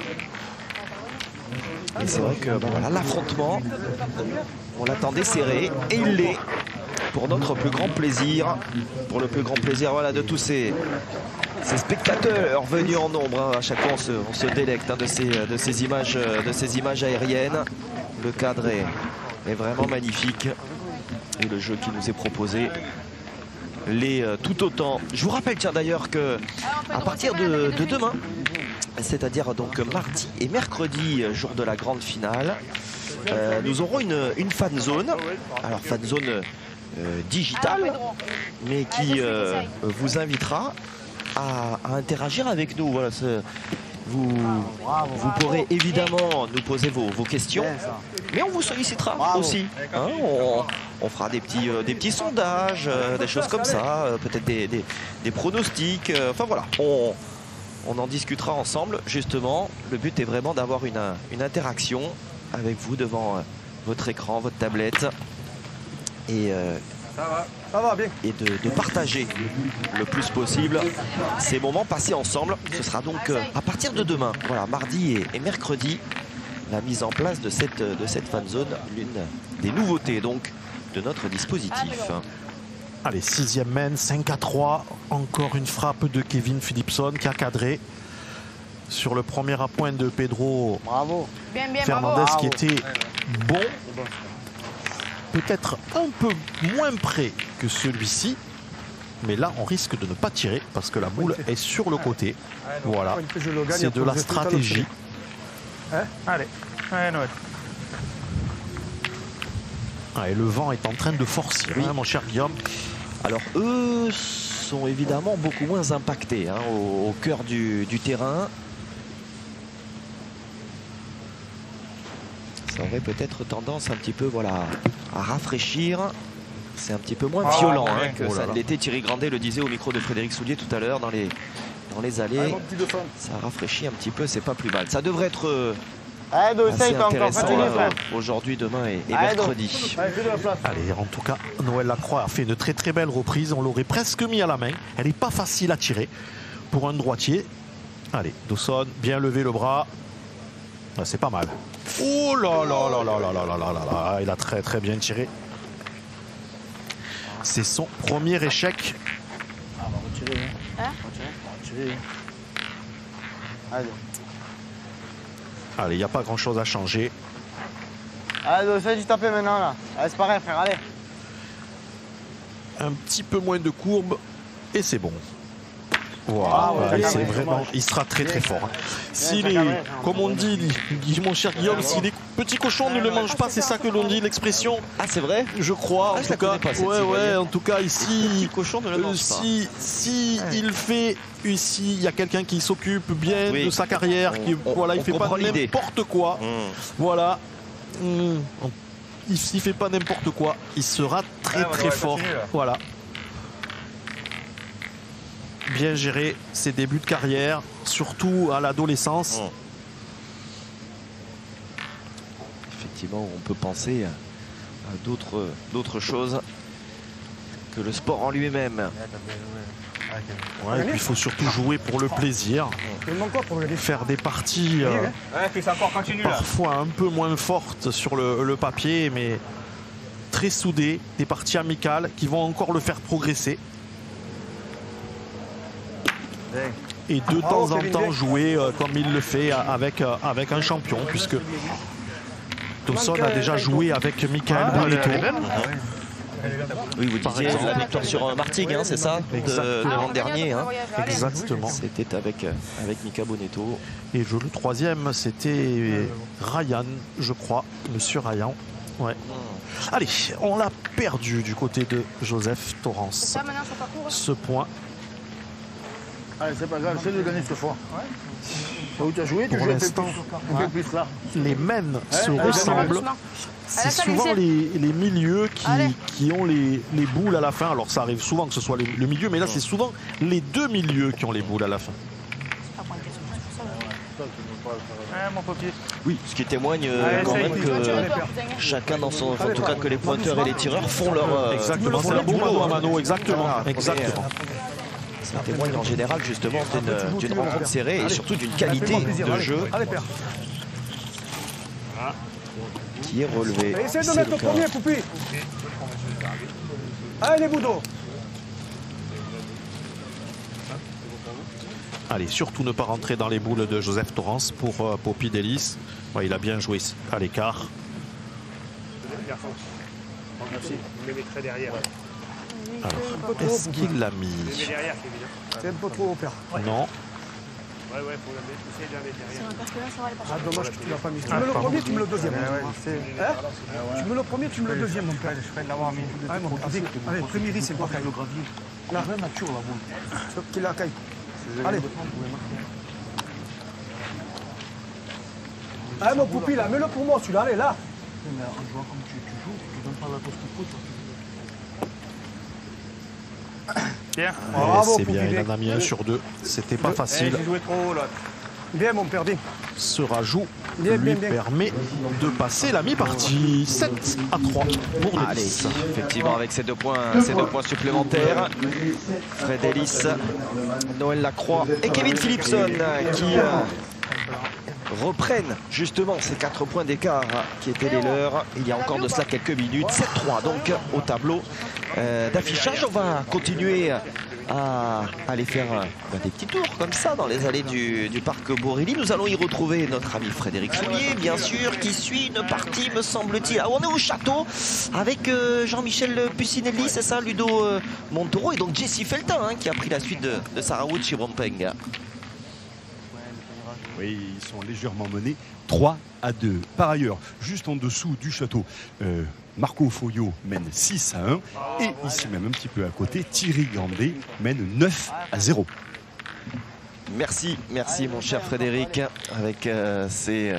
Et c'est vrai que voilà, l'affrontement, on l'attendait serré et il l'est pour notre plus grand plaisir, pour le plus grand plaisir voilà, de tous ces spectateurs venus en nombre. Hein. À chaque fois, on se délecte hein, de ces images aériennes. Le cadre est vraiment magnifique. Et le jeu qui nous est proposé l'est tout autant. Je vous rappelle, tiens, d'ailleurs, que à partir de demain, c'est-à-dire donc mardi et mercredi, jour de la grande finale, nous aurons une fan zone. Alors, fan zone digitale, mais qui vous invitera à interagir avec nous. Voilà, vous pourrez évidemment nous poser vos questions, mais on vous sollicitera aussi. Hein, on fera des petits sondages, des choses comme ça, peut-être des pronostics. Enfin voilà, on en discutera ensemble. Justement, le but est vraiment d'avoir une interaction avec vous devant votre écran, votre tablette. Et ça va bien. Et de partager le plus possible ces moments passés ensemble. Ce sera donc à partir de demain, voilà, mardi et mercredi, la mise en place de cette fan zone, l'une des nouveautés donc de notre dispositif. Allez, 6e main, 5-3. Encore une frappe de Kevin Philipson qui a cadré sur le premier appoint de Pedro Fernandez, qui était bon. Peut-être un peu moins près que celui-ci, mais là on risque de ne pas tirer parce que la boule est sur le côté. Voilà, c'est de la stratégie. Allez, Noël. Et le vent est en train de forcer, hein, mon cher Guillaume. Alors eux sont évidemment beaucoup moins impactés hein, au cœur du terrain. Ça aurait peut-être tendance un petit peu voilà, à rafraîchir. C'est un petit peu moins violent hein, que ça l'était. Thierry Grandet le disait au micro de Frédéric Soulier tout à l'heure dans les allées. Ça rafraîchit un petit peu, c'est pas plus mal. Ça devrait être assez intéressant aujourd'hui, demain et mercredi. Allez, en tout cas, Noël Lacroix a fait une très très belle reprise. On l'aurait presque mis à la main. Elle n'est pas facile à tirer pour un droitier. Allez, Dawson, bien lever le bras. Ah, c'est pas mal. Oh là là là là là là là là là. Il a très très bien tiré. C'est son premier échec. Ah, on va retirer. Retirer. Allez, il n'y a pas grand chose à changer. Allez, essaye de taper maintenant là. Allez, c'est pareil, frère, allez. Un petit peu moins de courbe et c'est bon. Voilà, c'est vraiment, il sera très très fort. S'il est, comme on dit, mon cher Guillaume, si les petits cochons ne le mangent pas, c'est ça que l'on dit, l'expression. Ah, c'est vrai? Je crois, en tout cas. Ouais, en tout cas, ici, si il fait, ici, il y a quelqu'un qui s'occupe bien de sa carrière, voilà, il fait pas n'importe quoi. Voilà. S'il fait pas n'importe quoi, il sera très très fort. Voilà. Bien gérer ses débuts de carrière, surtout à l'adolescence. Effectivement, on peut penser à d'autres choses que le sport en lui-même. Ouais, et puis il faut surtout jouer pour le plaisir. Faire des parties parfois un peu moins fortes sur le papier, mais très soudées, des parties amicales qui vont encore le faire progresser. Et de temps en temps jouer comme il le fait avec un champion, puisque Dawson a déjà joué avec Michael Bonetto. Oui, vous disiez la victoire sur Martigues, hein, c'est ça, de l'an dernier. Hein. Exactement. C'était avec Mika Bonetto. Et le troisième, c'était Ryan, je crois, monsieur Ryan. Ouais. Allez, on l'a perdu du côté de Joseph Torrance. Ce point. Allez, c'est pas grave, c'est de gagner cette fois. Où tu as joué, tu pour joues l'instant, un peu plus là. Les mêmes se ressemblent. C'est souvent les milieux qui ont les boules à la fin. Alors ça arrive souvent que ce soit le milieu, mais là c'est souvent les deux milieux qui ont les boules à la fin. Oui, ce qui témoigne quand même que chacun dans son... En tout cas que les pointeurs et les tireurs font leur... Exactement, c'est un bon mano à mano, exactement. Exactement. Ça témoigne en général justement d'une rencontre serrée et surtout d'une qualité de jeu qui est relevée. Essaye de mettre le premier, Poupi. Allez, Boudot. Allez, surtout ne pas rentrer dans les boules de Joseph Torrance pour Poppy Delis. Ouais, il a bien joué à l'écart. Merci. Vous me mettrez derrière. Alors, est-ce qu'il l'a mis? C'est un peu trop haut, père. Non. Ouais, faut la mettre. Essayez de la mettre derrière. Ah, dommage que tu l'as pas mis. Tu mets le premier, tu mets le deuxième. Hein? Tu mets le premier, tu mets le deuxième, mon père. Je ferais de l'avoir mis. Allez, premier riz, c'est pas caille. La vraie nature, la boule. Sauf qu'il a caille. Allez. Allez, mon Poupi, là, mets-le pour moi, celui-là. Allez, là. Mais un joueur comme tu joues, tu donnes pas la pause qu'il faut. Bien. C'est bien, il en a mis un sur deux. C'était pas facile. Bien, mon père, bien. Ce rajout lui permet de passer la mi-partie. 7-3 pour Delis. Allez, effectivement, avec ces deux points supplémentaires, Fred Delis, Noël Lacroix et Kevin Philipson qui reprennent justement ces 4 points d'écart qui étaient les leurs il y a encore de cela quelques minutes. 7-3 donc au tableau d'affichage. On va continuer à aller faire des petits tours comme ça dans les allées du parc Borelli. Nous allons y retrouver notre ami Frédéric Soulier, bien sûr, qui suit une partie, me semble-t-il. Ah, on est au château avec Jean-Michel Pucinelli, c'est ça, Ludo Montoro et donc Jesse Feltin qui a pris la suite de Sarah Wood chez Brompeng. Oui, ils sont légèrement menés 3-2. Par ailleurs, juste en dessous du château, Marco Foyo mène 6-1. Et ici même un petit peu à côté, Thierry Grandet mène 9-0. Merci mon cher Frédéric, avec ces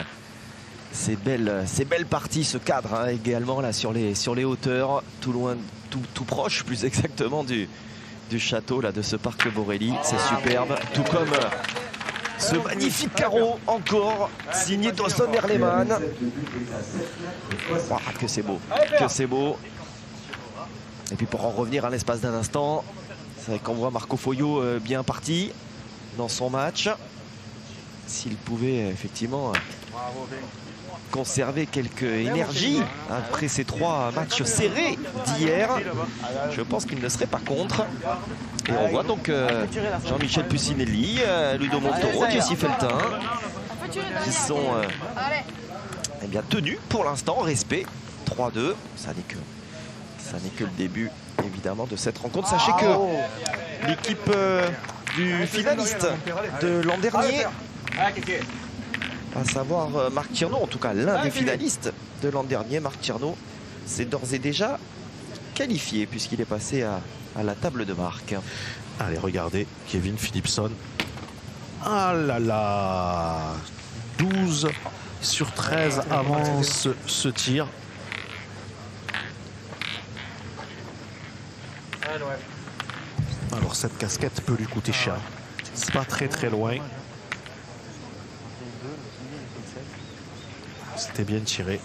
belles parties, ce cadre également là sur les hauteurs, tout loin, tout proche plus exactement du château là, de ce parc Borelli. C'est superbe, tout comme ce magnifique carreau encore signé Dawson Erleman. Oh, que c'est beau, Et puis pour en revenir à l'espace d'un instant, c'est vrai qu'on voit Marco Foyo bien parti dans son match. S'il pouvait effectivement conserver quelques énergies après ces 3 matchs serrés d'hier, je pense qu'il ne serait pas contre. Et on voit donc Jean-Michel Pucinelli, Ludo Montoro, Jesse Feltin qui sont bien tenus pour l'instant, respect. 3-2, ça n'est que le début évidemment de cette rencontre. Sachez que l'équipe du finaliste de l'an dernier, à savoir Marc Tierno, en tout cas l'un des finalistes de l'an dernier, Marc Tierno, s'est d'ores et déjà qualifié puisqu'il est passé à la table de marque. Allez, regardez, Kevin Philipson. Ah là là, 12 sur 13 avant ce tir. Alors cette casquette peut lui coûter cher. C'est pas très loin. C'était bien tiré.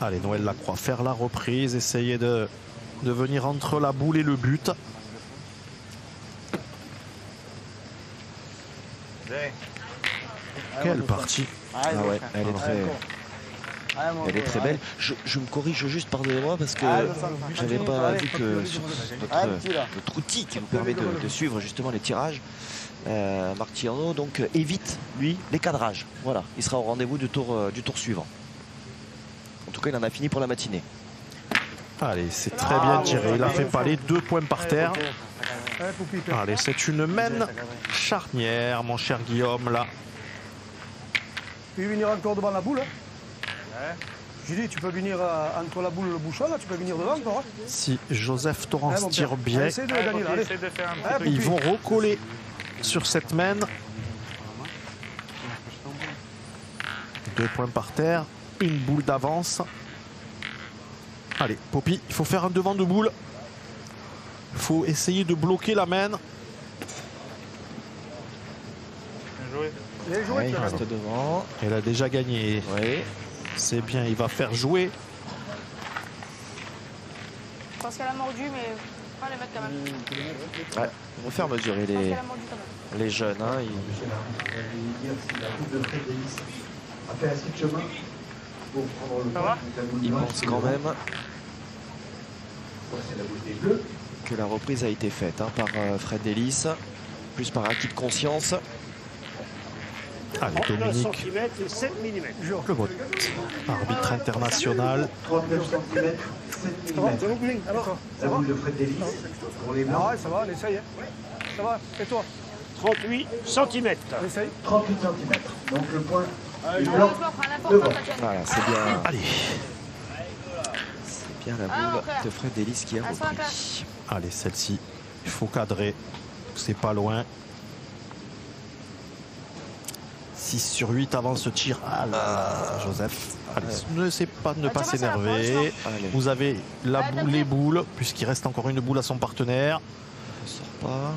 Allez, Noël Lacroix, faire la reprise, essayer de venir entre la boule et le but. Quelle partie. Ah ouais, elle est très belle. Je me corrige juste, pardonnez-moi, parce que j'avais pas vu que sur notre outil qui nous permet de suivre justement les tirages, Marc Tirno donc évite lui les cadrages. Voilà, il sera au rendez-vous du tour suivant. En tout cas, il en a fini pour la matinée. Allez, c'est très bien tiré. Il a fait paler 2 points par terre. Allez, c'est une main charnière, mon cher Guillaume, là. Tu peux venir encore devant la boule. J'ai dit, tu peux venir entre la boule et le bouchon, là, tu peux venir devant encore. Si Joseph Torrance tire bien, Daniel, ils vont recoller sur cette main. 2 points par terre, une boule d'avance. Allez, Poppy, il faut faire un devant de boule. Il faut essayer de bloquer la main. Ouais, il reste devant. Elle a déjà gagné. Oui. C'est bien, il va faire jouer. Je pense qu'elle a mordu, mais pas les mettre quand même. Ouais, on va faire mesurer les jeunes. Hein, il pense quand même que la reprise a été faite hein, par Fred Delis, plus par acquis de conscience. Allez, Dominique Le Bot, arbitre international. 39 cm, 7 mm. La boule de Fred Delis pour les blancs. Ça va, allez, ça y est. Ça va, et toi? 38 cm. 38 cm. Donc le point du blanc devant. Voilà, c'est bien. Allez. C'est bien la boule de Fred Delis qui a repris. Allez, celle-ci, il faut cadrer. C'est pas loin. 6 sur 8 avant ce tir. Ah là, Joseph. Allez, ne pas s'énerver. Vous avez les boules, puisqu'il reste encore une boule à son partenaire. Ne sort pas.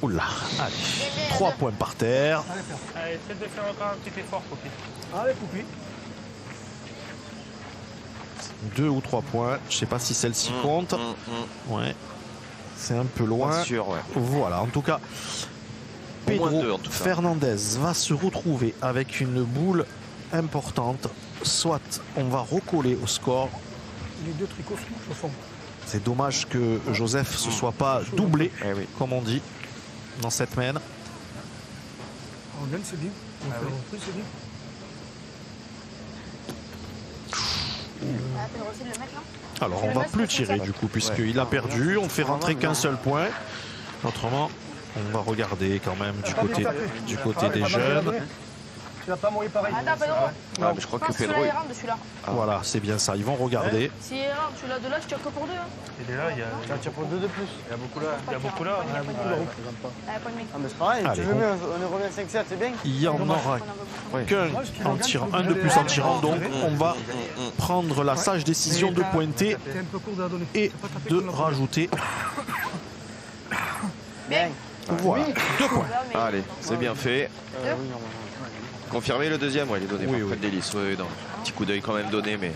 Oula, allez. 3 points par terre. Allez, essaie de faire encore un petit effort, Poppy. Allez, Poppy. 2 ou 3 points. Je sais pas si celle-ci compte. Ouais. C'est un peu loin. Sûr, ouais. Voilà, en tout cas. Pedro Fernandez va se retrouver avec une boule importante. Soit on va recoller au score. Les 2 tricots au fond. C'est dommage que Joseph ne se soit pas doublé, comme on dit, dans cette main. On gagne, c'est bien. On fait reprise, c'est bien. Alors on va plus tirer du coup, puisqu'il a perdu. On fait rentrer qu'un seul point. Autrement, on va regarder quand même du côté des jeunes. Tu n'as pas mouillé pareil. Attends, Pedro. Non, mais je crois que Pedro. Voilà, c'est bien ça. Ils vont regarder. Si il est rare, celui-là de là, je tire que pour 2. Il est là, il y a. Tu tires pour 2 de plus. Il y a beaucoup là. Il y a beaucoup là. Ah, mais c'est pareil. Tu veux mieux, on revient 5-7, c'est bien. Il y en aura qu'un en tirant, un de plus en tirant. Donc on va prendre la sage décision de pointer et de rajouter. Voilà, 2 points. Allez, c'est bien fait. Confirmé le deuxième, il est donné par Fred Delis. Oui, non. Petit coup d'œil quand même donné, mais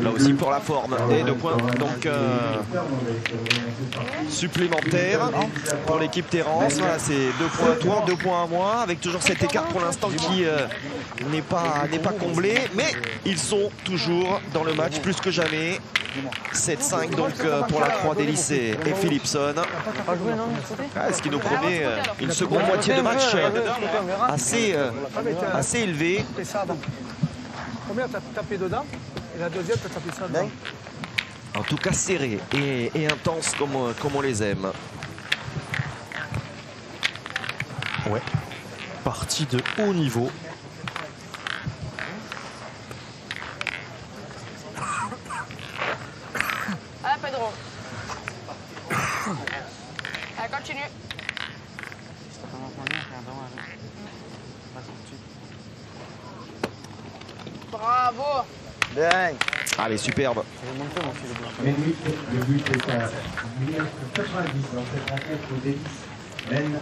là aussi pour la forme. Et 2 points donc supplémentaires pour l'équipe Terrance. Voilà, c'est 2 points à toi, 2 points à moi, avec toujours cet écart pour l'instant qui n'est pas comblé, mais ils sont toujours dans le match plus que jamais. 7-5 donc pour la Croix Delis et Philipson. Ce qui nous promet une seconde moitié de match assez élevée. La première, tu as tapé dedans, et la deuxième, tu as tapé ça dedans. En tout cas serré et intense comme on les aime. Ouais, partie de haut niveau. Allez, Pedro. Allez, continue. Bravo. Bien. Allez, superbe. Le but est à 1990 dans cette rencontre où Delis mène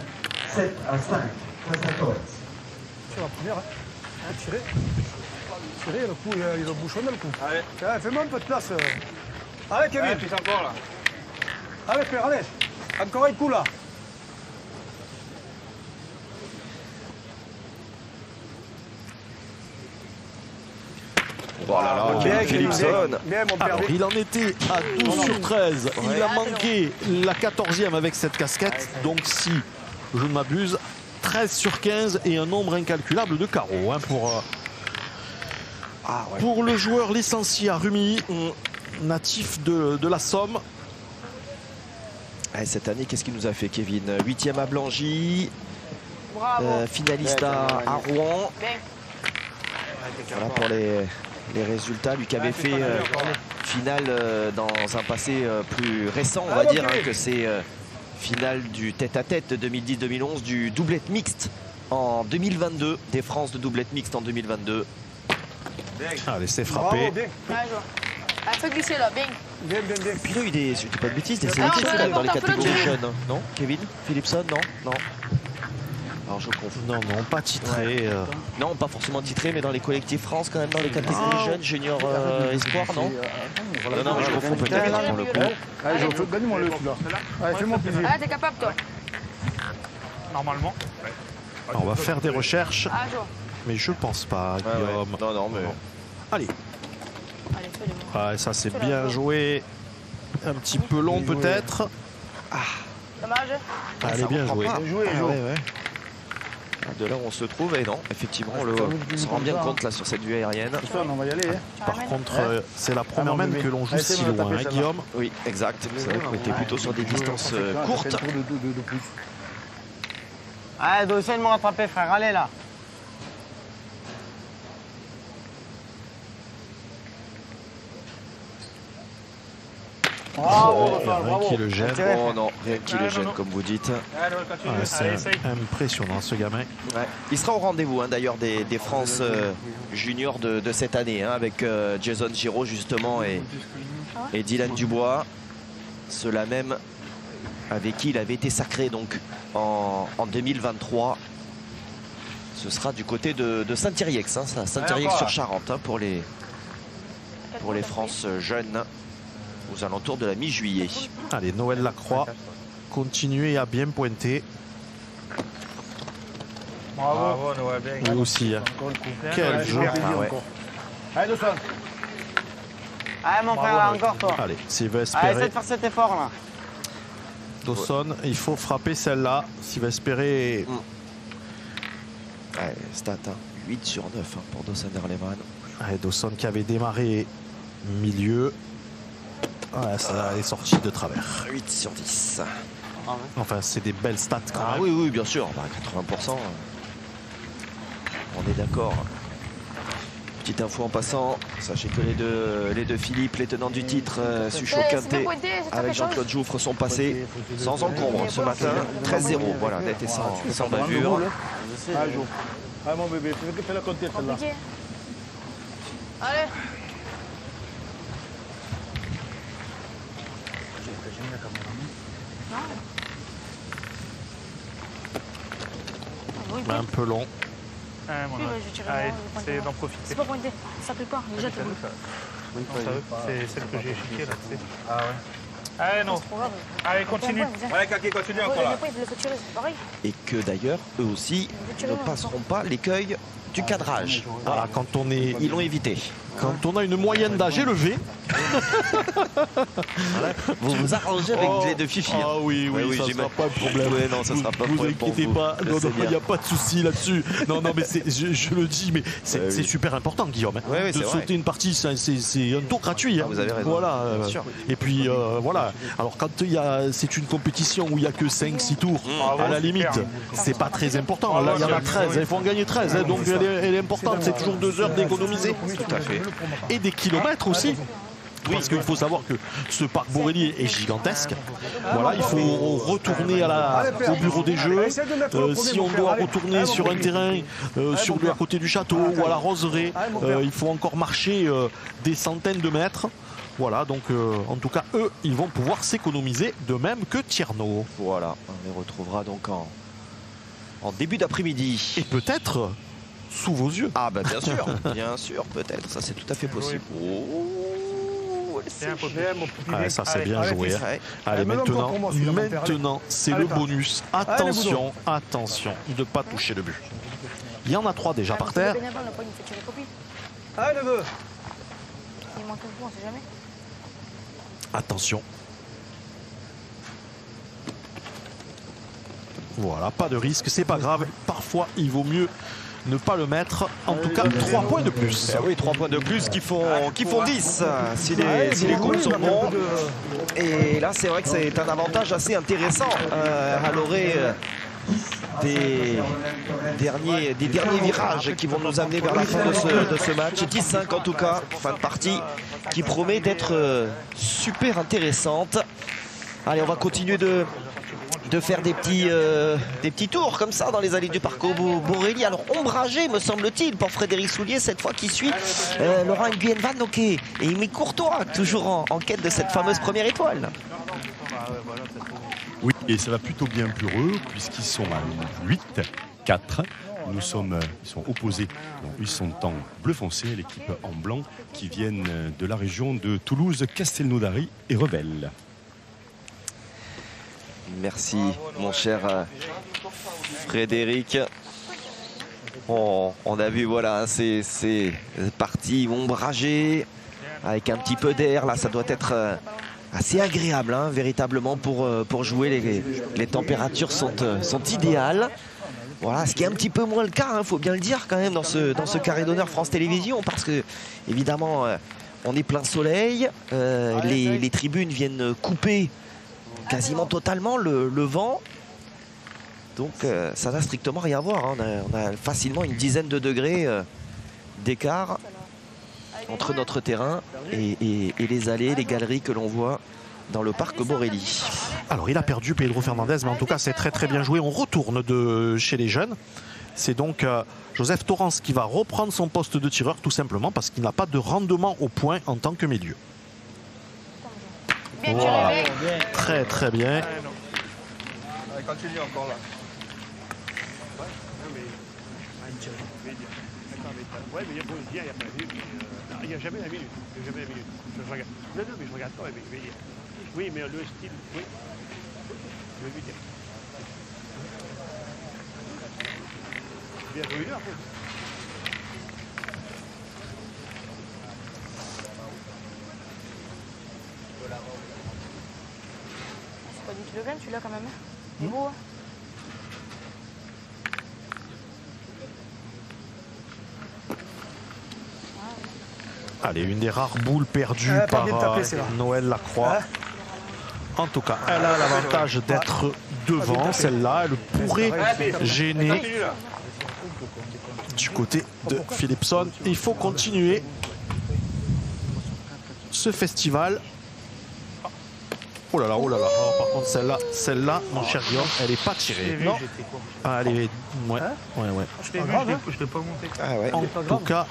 7-5 face à Torres. Sur la première, Tirez. Tirez, le coup, il va bouchonner le coup. Allez. Fais-moi un peu de place. Allez, Kevin. Allez, puis encore là. Allez, père, allez. Encore un coup là. Oh là là, Kevin Philipson. Alors, il en était à 12 sur 13. Il a manqué la 14e avec cette casquette. Donc si je ne m'abuse, 13 sur 15 et un nombre incalculable de carreaux hein, pour le joueur licencié à Rumi, natif de la Somme. Cette année, qu'est-ce qu'il nous a fait, Kevin? 8e à Blangy, finaliste à Rouen. Voilà pour les résultats. Lui qui avait fait finale dans un passé plus récent, on va dire, hein, que c'est finale du tête-à-tête de 2010-2011, du doublette mixte en 2022, des France de doublette mixte en 2022. Allez, c'est frappé. Fais glisser là, bien. Puis là, il je dis pas de bêtises, des sélections dans les catégories jeunes. Non, Kevin Philipson, non. Alors je confonds. Non, pas titré. Non, pas forcément titré, mais dans les collectifs France, quand même, dans les catégories jeunes, junior espoir, non? Non, je confonds peut-être pour le coup. Allez, donne-moi le là. Allez, fais-moi plaisir. Ah, t'es capable, toi. Normalement. On va faire des recherches. Mais je pense pas, Guillaume. Non, mais. Allez. Ça, c'est bien joué. Un petit peu long, peut-être. Dommage. Allez, bien joué. De là où on se trouve, et non, effectivement, on se rend bien compte là sur cette vue aérienne. On va y aller. Par contre, c'est la première même que l'on joue si loin, hein, Guillaume. Oui, exact. C'est vrai qu'on était plutôt sur des distances courtes. Allez, dois essayer de me rattraper, frère. Allez là. Rien qui le gêne. Oh non, rien qui le gêne, comme vous dites. C'est impressionnant, ce gamin. Il sera au rendez-vous, hein, d'ailleurs, des France juniors de cette année, hein, avec Jason Giraud, justement, et Dylan Dubois. Ceux-là même avec qui il avait été sacré donc en 2023. Ce sera du côté de Saint-Iriex, hein, Saint-Iriex-sur-Charente, hein, pour les France jeunes, aux alentours de la mi-juillet. Allez, Noël Lacroix, continuez à bien pointer. Bravo, Noël, bien. Lui aussi. Hein. Quel jeu. Allez, Dawson. Allez, mon frère, là, encore toi. Allez, s'il veut espérer. Allez, essaie de faire cet effort là. Dawson, il faut frapper celle-là s'il va espérer. Stat, hein. 8 sur 9 hein, pour Dawson Derleman. Allez, Dawson qui avait démarré milieu. Ça est sorti de travers. 8 sur 10. Enfin, c'est des belles stats quand même. Oui, bien sûr. 80%. On est d'accord. Petite info en passant. Sachez que les deux Philippe, les tenants du titre, Suchot Quintet, avec Jean-Claude Jouffre, sont passés sans encombre ce matin. 13-0. Voilà, net et sans bavure. Allez, mon bébé, fais-la compter celle-là. Allez. Un peu long. Allez, c'est d'en profiter. C'est pas pointé, ça plaît pas, il jette le boule. C'est celle que j'ai échiquée là, tu sais. Ah ouais. Allez, non. Allez, continue. Allez, Kaki, continue encore là. Et que d'ailleurs, eux aussi ne passeront pas l'écueil du cadrage. Voilà, quand on est. Ils l'ont évité. Quand on a une moyenne d'âge élevée. Vous vous arrangez avec les deux Fifi. Ah oui, ça ne sera pas un problème. Non, ça sera pas vous inquiétez pas, il n'y a pas de souci là-dessus. Non, mais je le dis, mais c'est super important, Guillaume. De sauter une partie, c'est un tour gratuit. Vous avez raison. Voilà. Et puis, voilà. Alors, quand c'est une compétition où il n'y a que 5-6 tours, à la limite, c'est pas très important. Là, il y en a 13. Il faut en gagner 13. Donc, elle est importante. C'est toujours 2 heures d'économiser. Tout à fait. Et des kilomètres aussi. Parce qu'il faut savoir que ce parc Borelli est gigantesque. Voilà, il faut retourner au bureau des jeux. Si on doit retourner sur un terrain à côté du château ou à la roseraie, il faut encore marcher des centaines de mètres. Voilà, donc en tout cas, eux, ils vont pouvoir s'économiser de même que Tierno. Voilà, on les retrouvera donc en début d'après-midi. Et peut-être sous vos yeux. Ah bah bien sûr, peut-être, ça c'est tout à fait possible. Oh, ça c'est bien joué. Allez, maintenant c'est le bonus. Attention, attention, de ne pas toucher le but. Il y en a 3 déjà par terre. Allez, neveu. Il manque un coup, on sait jamais. Attention. Voilà, pas de risque, c'est pas grave. Parfois, il vaut mieux ne pas le mettre. En tout cas, 3 points de plus. Oui, 3 points de plus qui font 10 si les comptes sont bons. Et là, c'est vrai que c'est un avantage assez intéressant à l'orée des derniers virages qui vont nous amener vers la fin de ce match. 10-5 en tout cas, fin de partie qui promet d'être super intéressante. Allez, on va continuer de faire des petits tours comme ça dans les allées du parc Borelli. Alors ombragé me semble-t-il pour Frédéric Soulier cette fois qui suit Laurent Nguyen Van et Émile Courtois toujours en quête de cette fameuse première étoile. Oui, et ça va plutôt bien pour eux puisqu'ils sont à 8-4. Ils sont opposés, donc ils sont en bleu foncé, l'équipe en blanc qui viennent de la région de Toulouse, Castelnaudary et Revel. Merci mon cher Frédéric. On a vu voilà ces parties ombragées avec un petit peu d'air. Là ça doit être assez agréable hein, véritablement pour jouer. Les températures sont idéales. Voilà, ce qui est un petit peu moins le cas, faut bien le dire quand même dans ce carré d'honneur France Télévisions parce que évidemment on est plein soleil, les tribunes viennent couper quasiment totalement le vent, donc ça n'a strictement rien à voir hein. On a facilement une dizaine de degrés d'écart entre notre terrain et les allées, les galeries que l'on voit dans le parc Borelli. Alors il a perdu Pedro Fernandez, mais en tout cas c'est très très bien joué. On retourne chez les jeunes. C'est donc Joseph Torrance qui va reprendre son poste de tireur tout simplement parce qu'il n'a pas de rendement au point en tant que milieu. Voilà. Très très bien. Continue encore là. Ouais, mais il n'y a jamais la minute. Je regarde. Non, mais je regarde pas, mais je vais dire. Oui, mais le style, oui. Je vais lui dire. Bientôt 1 heure. C'est pas du kilogramme celui-là quand même. C'est beau, hein. Allez, une des rares boules perdues par Noël Lacroix. En tout cas, elle a l'avantage d'être devant celle-là. Elle pourrait gêner du côté de Philipson. Il faut continuer ce festival. Oh là là, oh là là. Oh, par contre, celle-là, mon cher Guillaume, elle n'est pas tirée. Non. Ah, elle est... Ouais, ouais. Je l'ai pas monté. Ah ouais. En tout cas...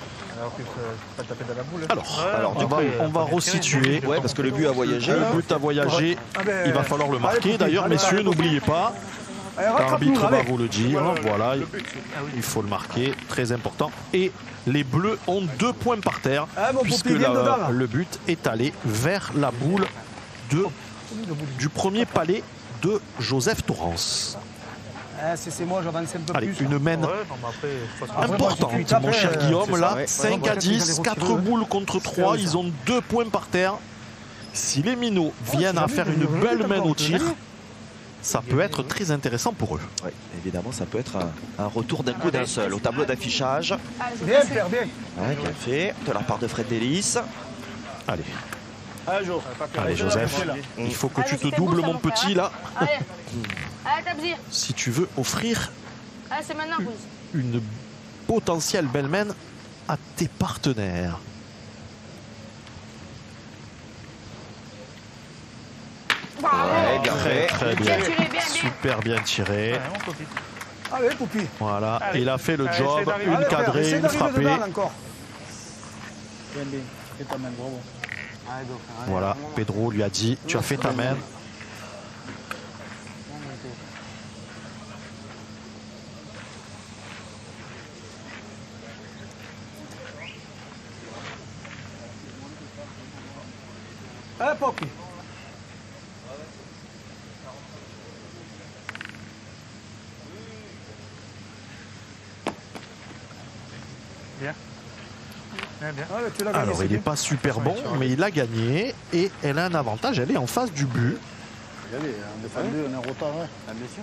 Alors, on va resituer. Ouais, parce que le but a voyagé. Le but a voyagé. Il va falloir le marquer. D'ailleurs, messieurs, n'oubliez pas, l'arbitre va vous le dire. Voilà, il faut le marquer. Très important. Et les Bleus ont 2 points par terre, puisque le but est allé vers la boule du premier palais de Joseph Torrance. C'est moi, j'avance un peu Allez, plus. Une mène importante, mon cher Guillaume. Là, 5 à 10, 4 boules contre 3. Ils ont 2 points par terre. Si les minots viennent à faire une belle mène au tir, ça peut être très intéressant pour eux. Oui, évidemment, ça peut être un retour d'un coup d'un seul. Au tableau d'affichage. Bien, Pierre, bien. Ouais, bien fait, de la part de Fred Delis. Allez. Allez, Joseph, il faut que tu te doubles, mon petit, là. Allez, Tabzir. Si tu veux offrir C'est maintenant, une potentielle belle mène à tes partenaires. Ouais, très bien. Super bien tiré. Allez, Poupi. Voilà, il a fait le job. Une cadrée, une frappée. Voilà, Pedro lui a dit, tu as fait ta main. Allez, pas ok. Bien. Bien, bien. Ah, tu l'as gagné, Alors il n'est pas super bon, mais il a gagné et elle a un avantage, elle est en face du but. Regardez, on défend deux, on est en retard. Hein. Ah, bien sûr.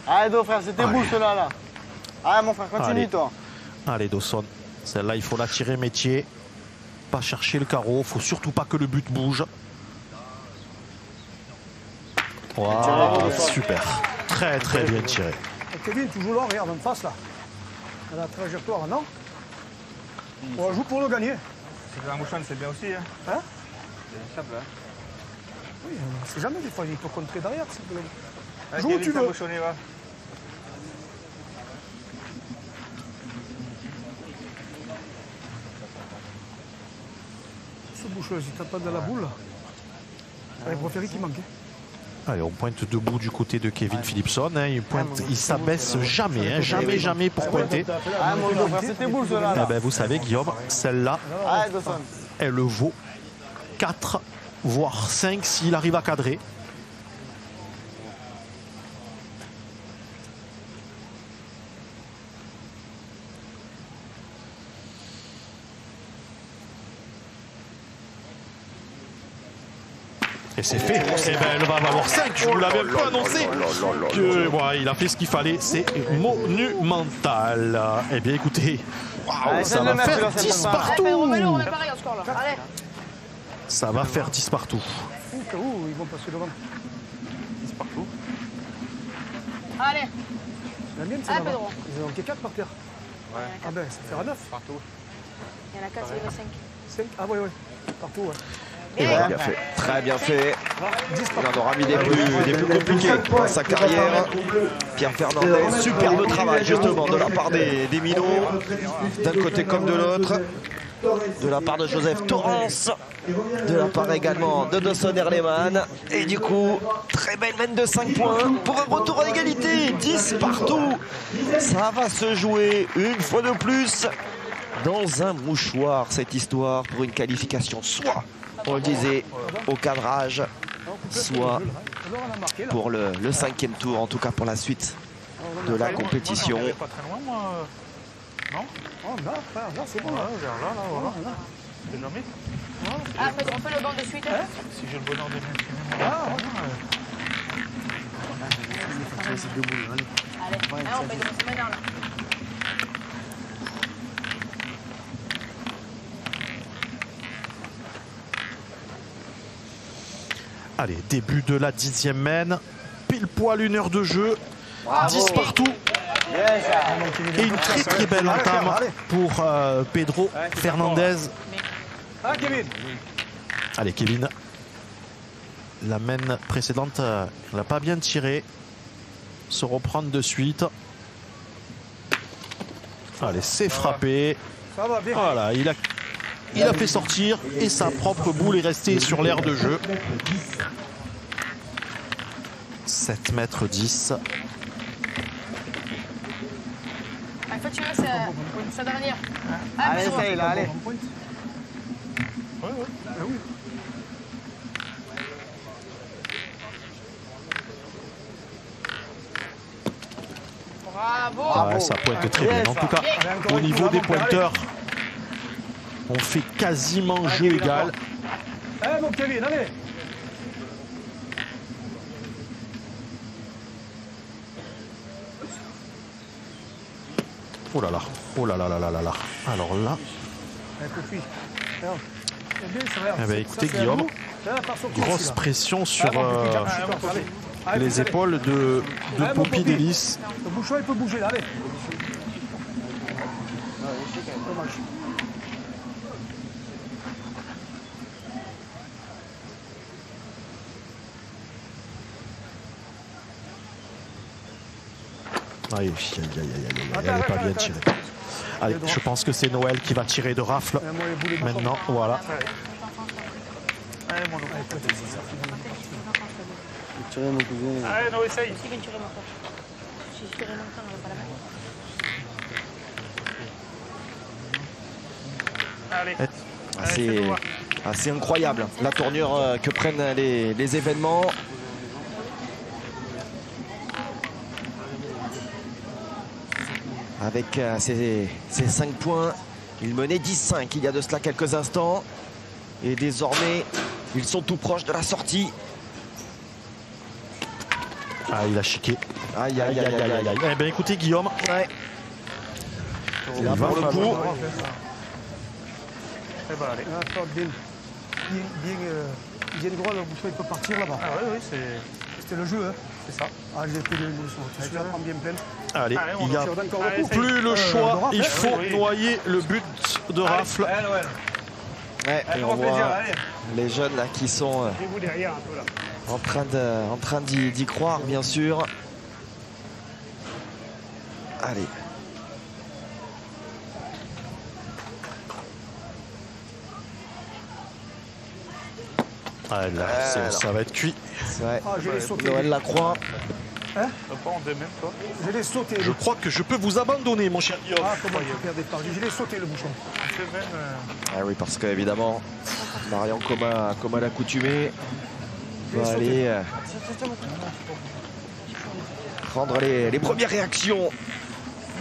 Allez, Do, frère, c'était beau ceux-là. Là. Allez, mon frère, continue, Allez. toi. Allez Dawson, celle-là il faut la tirer métier. Pas chercher le carreau, faut surtout pas que le but bouge. Wow, super. Très très bien tiré. Et Kevin, toujours là, regarde, en face là. À la trajectoire, non? On joue pour le gagner. C'est la mouchonne, c'est bien aussi. Hein, hein? C'est simple, hein. Oui, on ne sait jamais, des fois, il peut contrer derrière. Allez, Joue où Kevin, tu t'as veux. mouchonné, va. Ce boucheuse, il tape pas dans la boule. Il préférait qu'il manque. Allez, on pointe debout du côté de Kevin Philipson. Hein. Il s'abaisse jamais, hein, jamais pour pointer. Ah, mon Do, frère, c'était beau ceux-là. Eh ben, vous savez, Guillaume, celle-là, Allez, Dawson. elle le vaut 4, voire 5 s'il arrive à cadrer. Et c'est fait. Eh ben, elle va en avoir 5. Je vous l'avais un peu annoncé. Que, voilà, il a fait ce qu'il fallait. C'est monumental. Eh bien, écoutez, wow, ça va faire 10 partout. Remets-le pareil en score là. Allez. Ça va faire 10 partout. Ouh, ils vont passer devant. 10 partout. Allez. La mienne, c'est là-bas. Ils ont manqué 4 par terre. Ouais. Ah ben, ça fera 9. Partout. Il y en a 4, il y en a 5. 5. Ah ouais, ouais. Partout, ouais. Et voilà, bien fait. Très bien fait. Il en aura mis des plus compliqués dans sa carrière. Pierre Fernandez, superbe travail justement de la part des minots, d'un côté comme de l'autre. De la part de Joseph Torrance, de la part également de Dawson Erleman. Et du coup, très belle mène de 5 points pour un retour à égalité. 10 partout. Ça va se jouer une fois de plus dans un mouchoir, cette histoire, pour une qualification soit, on le disait, au cadrage, soit pour le 5e tour, en tout cas pour la suite de la compétition. Pas très loin, moi. Non? Oh, là, c'est bon. Là, voilà. C'est jamais. Ah, on fait le banc de suite. Hein? Si j'ai le bonheur de bien. Allez, on peut commencer maintenant là. Allez, début de la 10e mène. Pile poil 1 heure de jeu. 10 partout. Et une très très belle entame pour Pedro Fernandez. Allez, Kevin. La mène précédente, elle n'a pas bien tiré. Se reprendre de suite. Allez, c'est frappé. Voilà, il a fait sortir et sa propre boule est restée sur l'aire de jeu. 7 mètres 10. Il faut tirer sa dernière. Allez, essaye là, allez. Bravo. Ouais, ça pointe très bien. En tout cas, au niveau des pointeurs, on fait quasiment jeu égal. Allez, mon Kevin, allez. Oh là là, oh là là là là là là. Alors là, eh ben, écoutez Guillaume, grosse pression sur les épaules de Poppy Delis. Le bouchon, il peut bouger là, allez. Aïe, elle n'est pas bien tirée. Allez, je pense que c'est Noël qui va tirer de rafle. Maintenant, voilà. Allez, mon Allez, non, essaye. Allez. C'est incroyable la tournure que prennent les événements. Avec ces 5 points, il menait 10-5 il y a de cela quelques instants. Et désormais, ils sont tout proches de la sortie. Ah, il a chiqué. Aïe, aïe, aïe, aïe, aïe. Eh bien, écoutez, Guillaume. Ouais. Il va pour le coup. Bien droit, le bouchon il peut partir là-bas. Ah oui, c'était le jeu, hein. C'est ça. Ah, il était le celui-là prend bien plein. Allez, il n'y a plus le choix. Il faut noyer le but de Rafle. Ouais, et on voit les jeunes là qui sont en train d'y croire, bien sûr. Allez. Ah, là, ça va être cuit. Ouais. Noël Lacroix. Hein? Pas en deux mêmes, toi. Je l'ai sauté. Je crois que je peux vous abandonner, mon cher Guillaume. Ah, comment tu perds des parties? Je l'ai sauté le bouchon. Ah oui, parce qu'évidemment, Marion, comme à l'accoutumée, va aller prendre les premières réactions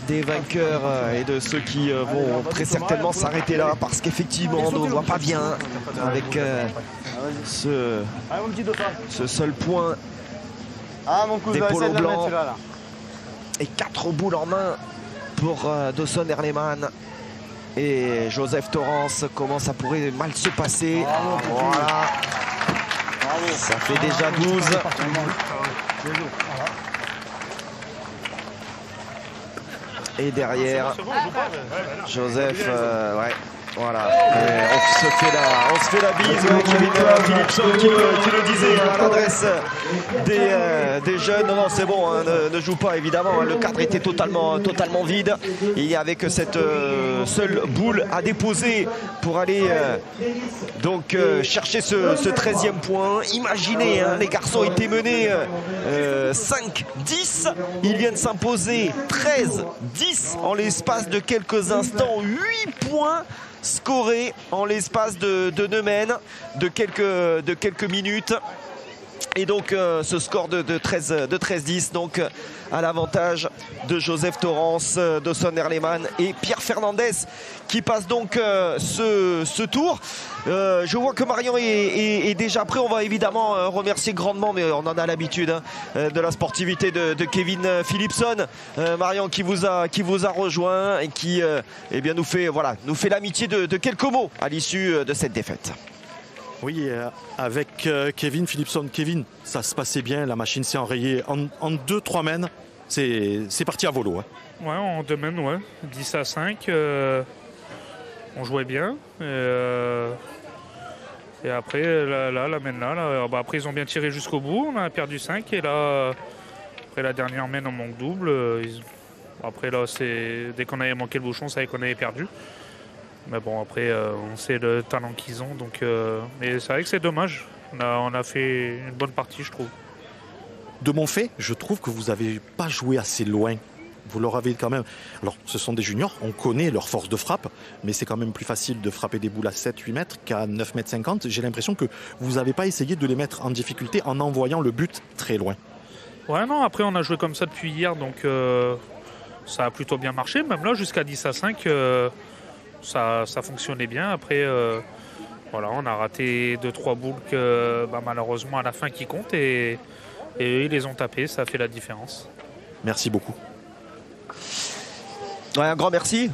des vainqueurs et de ceux qui vont très certainement s'arrêter là, parce qu'effectivement, on ne voit pas bien avec ce seul point des polos blancs et 4 boules en main pour Dawson Erleman et Joseph Torrance. Comment ça pourrait mal se passer? Voilà, ça fait déjà 12. Et derrière, Joseph, ouais, voilà. On se fait la bise. Kevin Philipson qui le disait à l'adresse des jeunes. Non, c'est bon, hein, ne joue pas évidemment. Le cadre était totalement vide. Il y avait que cette seule boule à déposer pour aller donc chercher ce 13e point. Imaginez, hein, les garçons étaient menés 5-10. Ils viennent s'imposer 13-10 en l'espace de quelques instants. 8 points scorés en l'espace de 2 mènes, de quelques minutes. Et donc ce score de 13-10 donc à l'avantage de Joseph Torrance, Dawson Erleman et Pierre Fernandez qui passe donc ce tour. Je vois que Marion est déjà prêt. On va évidemment remercier grandement, mais on en a l'habitude, hein, de la sportivité de Kevin Philipson. Marion qui vous a rejoint et qui eh bien nous fait l'amitié de quelques mots à l'issue de cette défaite. Oui, avec Kevin Philipson. Kevin, ça se passait bien, la machine s'est enrayée en 2-3 mènes. C'est parti à volo. Hein. Ouais, en 2 mènes, ouais. 10-5. On jouait bien. Et après, la mène là, après, ils ont bien tiré jusqu'au bout. On a perdu 5. Et là, après la dernière mène en manque double. Après, là, dès qu'on avait manqué le bouchon, ça savait qu'on avait perdu. Mais bon, après, on sait le talent qu'ils ont. Donc, mais c'est vrai que c'est dommage. On a fait une bonne partie, je trouve. De mon fait, je trouve que vous n'avez pas joué assez loin. Vous leur avez quand même... Alors, ce sont des juniors, on connaît leur force de frappe, mais c'est quand même plus facile de frapper des boules à 7-8 mètres qu'à 9,50 m. J'ai l'impression que vous n'avez pas essayé de les mettre en difficulté en envoyant le but très loin. Ouais, non, après, on a joué comme ça depuis hier, donc ça a plutôt bien marché. Même là, jusqu'à 10-5, ça fonctionnait bien. Après, voilà, on a raté 2-3 boules que, malheureusement, à la fin qui comptent, et eux, ils les ont tapés, ça a fait la différence. Merci beaucoup. Ouais, un grand merci.